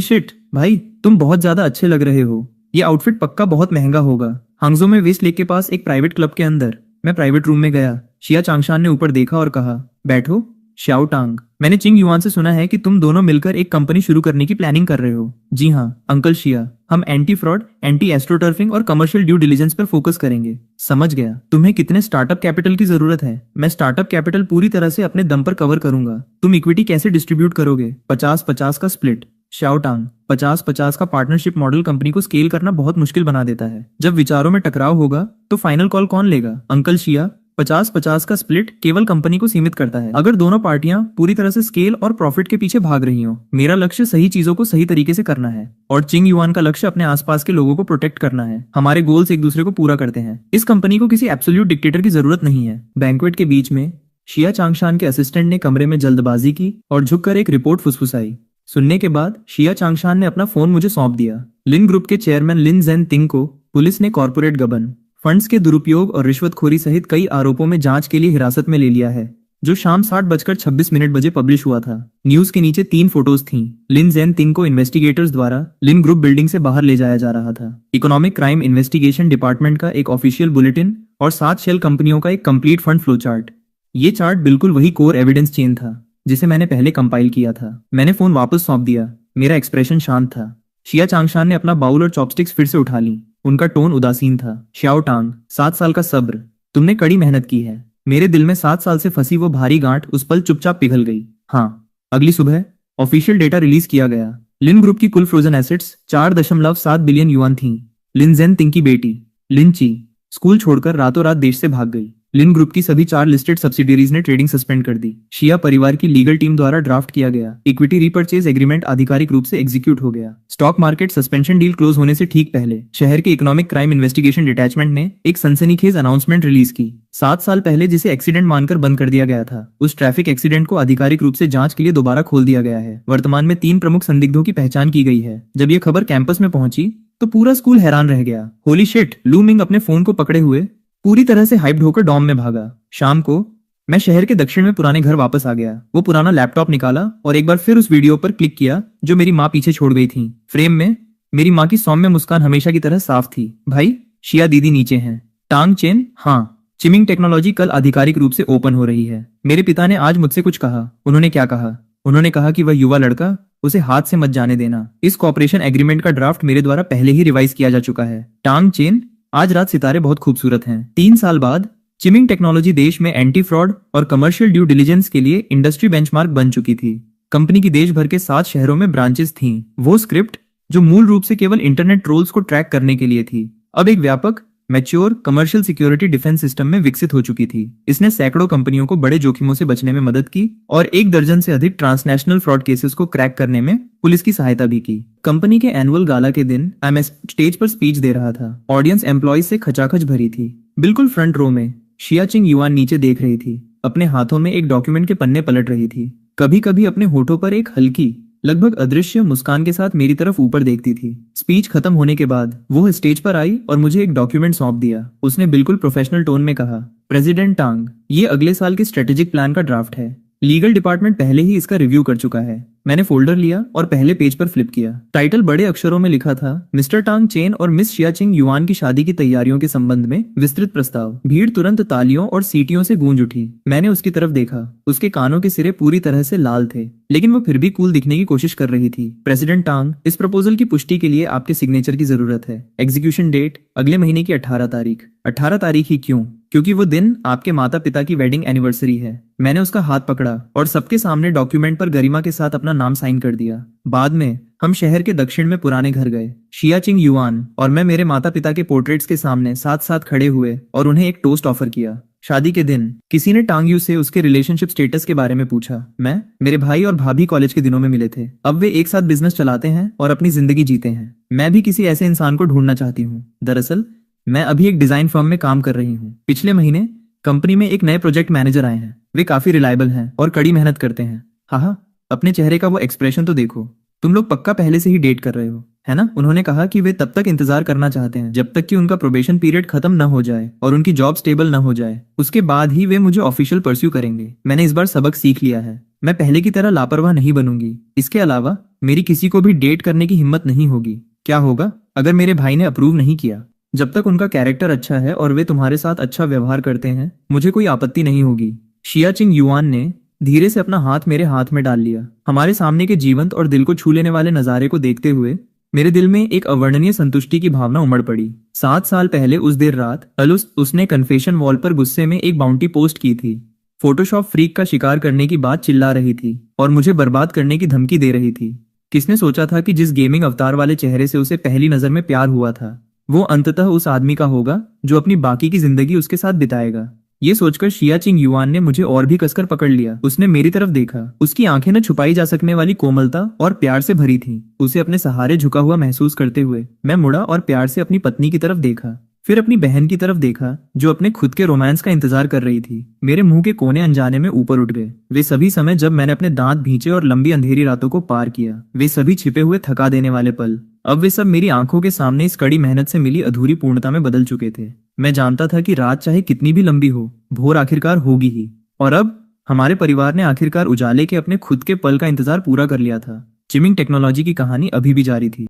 [SPEAKER 1] शिट, भाई तुम बहुत ज्यादा अच्छे लग रहे हो। ये आउटफिट पक्का बहुत महंगा होगा। हांगजो में वेस्ट लेक के पास एक प्राइवेट क्लब के अंदर मैं प्राइवेट रूम में गया। शिया चांगशान ने ऊपर देखा और कहा, बैठो श्याओ टांग, मैंने चिंग युआन से सुना है कि तुम दोनों मिलकर एक कंपनी शुरू करने की प्लानिंग कर रहे हो। जी हाँ अंकल शिया, हम एंटी फ्रॉड, एंटी एस्ट्रोटर्फिंग और कमर्शियल ड्यू डिलिजेंस पर फोकस करेंगे। समझ गया। तुम्हें कितने स्टार्टअप कैपिटल की जरूरत है? मैं स्टार्टअप कैपिटल पूरी तरह से अपने दम पर कवर करूंगा। तुम इक्विटी कैसे डिस्ट्रीब्यूट करोगे? 50-50 का स्प्लिट। श्याओ टांग, 50-50 का पार्टनरशिप मॉडल कंपनी को स्केल करना बहुत मुश्किल बना देता है। जब विचारों में टकराव होगा तो फाइनल कॉल कौन लेगा? अंकल शिया, 50-50 का स्प्लिट केवल कंपनी को सीमित करता है अगर दोनों पार्टियां पूरी तरह से स्केल और प्रॉफिट के पीछे भाग रही हो। मेरा लक्ष्य सही चीजों को सही तरीके से करना है और चिंग युआन का लक्ष्य अपने आसपास के लोगों को प्रोटेक्ट करना है। हमारे गोल्स एक दूसरे को पूरा करते हैं। इस कंपनी को किसी एब्सोल्यूट डिक्टेटर की जरूरत नहीं है। बैंक्वेट के बीच में शिया चांगशान के असिस्टेंट ने कमरे में जल्दबाजी की और झुककर एक रिपोर्ट फुसफुसाई। सुनने के बाद शिया चांगशान ने अपना फोन मुझे सौंप दिया। लिन ग्रुप के चेयरमैन लिन जेन तिंग को पुलिस ने कॉर्पोरेट गबन, फंड्स के दुरुपयोग और रिश्वतखोरी सहित कई आरोपों में जांच के लिए हिरासत में ले लिया है, जो शाम 7:26 बजे पब्लिश हुआ था। न्यूज के नीचे 3 फोटोज थीं। लिन जेन तिंग को इन्वेस्टिगेटर्स द्वारा लिन ग्रुप बिल्डिंग से बाहर ले जाया जा रहा था। इकोनॉमिक क्राइम इन्वेस्टिगेशन डिपार्टमेंट का एक ऑफिशियल बुलेटिन और 7 शेल कंपनियों का एक कंप्लीट फंड फ्लो चार्ट। ये चार्ट बिल्कुल वही कोर एविडेंस चेन था जिसे मैंने पहले कंपाइल किया था। मैंने फोन वापस सौंप दिया। मेरा एक्सप्रेशन शांत था। शिया चांगशान ने अपना बाउल और चॉपस्टिक्स फिर से उठा ली। उनका टोन उदासीन था। श्याओ टांग, 7 साल का सब्र। तुमने कड़ी मेहनत की है। मेरे दिल में 7 साल से फंसी वो भारी गांठ उस पल चुपचाप पिघल गई। हाँ, अगली सुबह ऑफिशियल डेटा रिलीज किया गया। लिन ग्रुप की कुल फ्रोजन एसेट्स 4.7 बिलियन युआन थीं। लिन जेन तिंग की बेटी लिन ची स्कूल छोड़कर रातों रात देश से भाग गई। लिन ग्रुप की सभी 4 लिस्टेड सब्सिडियरीज ने ट्रेडिंग सस्पेंड कर दी। शिया परिवार की लीगल टीम द्वारा ड्राफ्ट किया गया इक्विटी रीपर्चेज एग्रीमेंट आधिकारिक रूप से एग्जीक्यूट हो गया। Stock market suspension deal close होने से ठीक पहले शहर के इकोनॉमिक क्राइम इन्वेस्टिगेशन डिटैचमेंट ने एक सनसनीखेज अनाउंसमेंट रिलीज की। 7 साल पहले जिसे एक्सीडेंट मानकर बंद कर दिया गया था, उस ट्रैफिक एक्सीडेंट को आधिकारिक रूप से जांच के लिए दोबारा खोल दिया गया है। वर्तमान में 3 प्रमुख संदिग्धों की पहचान की गई है। जब यह खबर कैंपस में पहुंची तो पूरा स्कूल हैरान रह गया। होली शिट, लू मिंग अपने फोन को पकड़े हुए पूरी तरह से हाइप्ड होकर डॉम में भागा। शाम को मैं शहर के दक्षिण में पुराने घर वापस आ गया। वो पुराना लैपटॉप निकाला और एक बार फिर उस वीडियो पर क्लिक किया जो मेरी माँ पीछे छोड़ गई थी। फ्रेम में मेरी माँ की सौम्य मुस्कान हमेशा की तरह साफ थी। भाई, शिया दीदी नीचे हैं। टांग चेन, हाँ। चिमिंग टेक्नोलॉजी कल आधिकारिक रूप से ओपन हो रही है। मेरे पिता ने आज मुझसे कुछ कहा। उन्होंने क्या कहा? उन्होंने कहा कि वह युवा लड़का, उसे हाथ से मत जाने देना। इस कॉपरेशन एग्रीमेंट का ड्राफ्ट मेरे द्वारा पहले ही रिवाइज किया जा चुका है। टांग चेन, आज रात सितारे बहुत खूबसूरत हैं। 3 साल बाद चिमिंग टेक्नोलॉजी देश में एंटी फ्रॉड और कमर्शियल ड्यू डिलिजेंस के लिए इंडस्ट्री बेंचमार्क बन चुकी थी। कंपनी की देश भर के 7 शहरों में ब्रांचेस थीं। वो स्क्रिप्ट जो मूल रूप से केवल इंटरनेट ट्रोल्स को ट्रैक करने के लिए थी, अब एक व्यापक mature commercial security defence system में विकसित हो चुकी थी। इसने सैकड़ों कंपनियों को बड़े जोखिमों से बचने में मदद की और 1 दर्जन से अधिक ट्रांसनेशनल फ्रॉड केसेस को क्रैक करने में पुलिस की सहायता भी की। कंपनी के एनुअल गाला के दिन मैं स्टेज पर स्पीच दे रहा था। ऑडियंस एम्प्लॉयज से खचाखच भरी थी। बिल्कुल फ्रंट रो में शियाचिंग युआन नीचे देख रही थी। अपने हाथों में एक डॉक्यूमेंट के पन्ने पलट रही थी। कभी कभी अपने होठों पर एक हल्की, लगभग अदृश्य मुस्कान के साथ मेरी तरफ ऊपर देखती थी। स्पीच खत्म होने के बाद वो स्टेज पर आई और मुझे एक डॉक्यूमेंट सौंप दिया। उसने बिल्कुल प्रोफेशनल टोन में कहा, प्रेसिडेंट टांग, ये अगले साल के स्ट्रेटेजिक प्लान का ड्राफ्ट है। लीगल डिपार्टमेंट पहले ही इसका रिव्यू कर चुका है। मैंने फोल्डर लिया और पहले पेज पर फ्लिप किया। टाइटल बड़े अक्षरों में लिखा था, मिस्टर टांग चेन और मिस शियाचिंग युआन की शादी की तैयारियों के संबंध में विस्तृत प्रस्ताव। भीड़ तुरंत तालियों और सीटियों से गूंज उठी। मैंने उसकी तरफ देखा। उसके कानों के सिरे पूरी तरह से लाल थे, लेकिन वो फिर भी कूल दिखने की कोशिश कर रही थी। प्रेसिडेंट टांग, इस प्रपोजल की पुष्टि के लिए आपके सिग्नेचर की जरूरत है। एग्जीक्यूशन डेट अगले महीने की 18 तारीख। 18 तारीख ही क्यों? क्योंकि वो दिन आपके माता पिता की वेडिंग एनिवर्सरी है। मैंने उसका हाथ पकड़ा और सबके सामने डॉक्यूमेंट पर गरिमा के साथ अपना नाम साइन कर दिया। बाद में हम शहर के दक्षिण में पुराने घर गए। शियाचिंग युआन और मैं मेरे माता पिता के पोर्ट्रेट्स के सामने साथ साथ खड़े हुए और उन्हें एक टोस्ट ऑफर किया। शादी के दिन किसी ने टांग यू से उसके रिलेशनशिप स्टेटस के बारे में पूछा। मेरे भाई और भाभी कॉलेज के दिनों में मिले थे। अब वे एक साथ बिजनेस चलाते हैं और अपनी जिंदगी जीते हैं। मैं भी किसी ऐसे इंसान को ढूंढना चाहती हूँ। दरअसल मैं अभी एक डिजाइन फर्म में काम कर रही हूँ। पिछले महीने कंपनी में एक नए प्रोजेक्ट मैनेजर आए हैं। वे काफी रिलायबल हैं और कड़ी मेहनत करते हैं। हाँ, अपने चेहरे का वो एक्सप्रेशन तो देखो। तुम लोग पक्का पहले से ही डेट कर रहे हो, है ना? उन्होंने कहा कि वे तब तक इंतजार करना चाहते हैं जब तक कि उनका प्रोबेशन पीरियड खत्म न हो जाए और उनकी जॉब स्टेबल न हो जाए। उसके बाद ही वे मुझे ऑफिशियल परस्यू करेंगे। मैंने इस बार सबक सीख लिया है। मैं पहले की तरह लापरवाह नहीं बनूंगी। इसके अलावा मेरी किसी को भी डेट करने की हिम्मत नहीं होगी। क्या होगा अगर मेरे भाई ने अप्रूव नहीं किया? जब तक उनका कैरेक्टर अच्छा है और वे तुम्हारे साथ अच्छा व्यवहार करते हैं, मुझे कोई आपत्ति नहीं होगी। शियाचिंग युआन ने धीरे से अपना हाथ मेरे हाथ में डाल लिया। हमारे सामने के जीवंत और दिल को छू लेने वाले नजारे को देखते हुए मेरे दिल में एक अवर्णनीय संतुष्टि की भावना उमड़ पड़ी। 7 साल पहले उस देर रात उसने कन्फेशन वॉल पर गुस्से में एक बाउंटी पोस्ट की थी। फोटोशॉप फ्रीक का शिकार करने की बात चिल्ला रही थी और मुझे बर्बाद करने की धमकी दे रही थी। किसने सोचा था कि जिस गेमिंग अवतार वाले चेहरे से उसे पहली नजर में प्यार हुआ था, वो अंततः उस आदमी का होगा जो अपनी बाकी की जिंदगी उसके साथ बिताएगा। ये सोचकर शियाचिंग युआन ने मुझे और भी कसकर पकड़ लिया। उसने मेरी तरफ देखा। उसकी आंखें न छुपाई जा सकने वाली कोमलता और प्यार से भरी थीं। उसे अपने सहारे झुका हुआ महसूस करते हुए मैं मुड़ा और प्यार से अपनी पत्नी की तरफ देखा, फिर अपनी बहन की तरफ देखा जो अपने खुद के रोमांस का इंतजार कर रही थी। मेरे मुंह के कोने अनजाने में ऊपर उठ गए। वे सभी समय जब मैंने अपने दांत भींचे और लंबी अंधेरी रातों को पार किया, वे सभी छिपे हुए थका देने वाले पल, अब वे सब मेरी आंखों के सामने इस कड़ी मेहनत से मिली अधूरी पूर्णता में बदल चुके थे। मैं जानता था कि रात चाहे कितनी भी लंबी हो, भोर आखिरकार होगी ही। और अब हमारे परिवार ने आखिरकार उजाले के अपने खुद के पल का इंतजार पूरा कर लिया था। चिमिंग टेक्नोलॉजी की कहानी अभी भी जारी थी।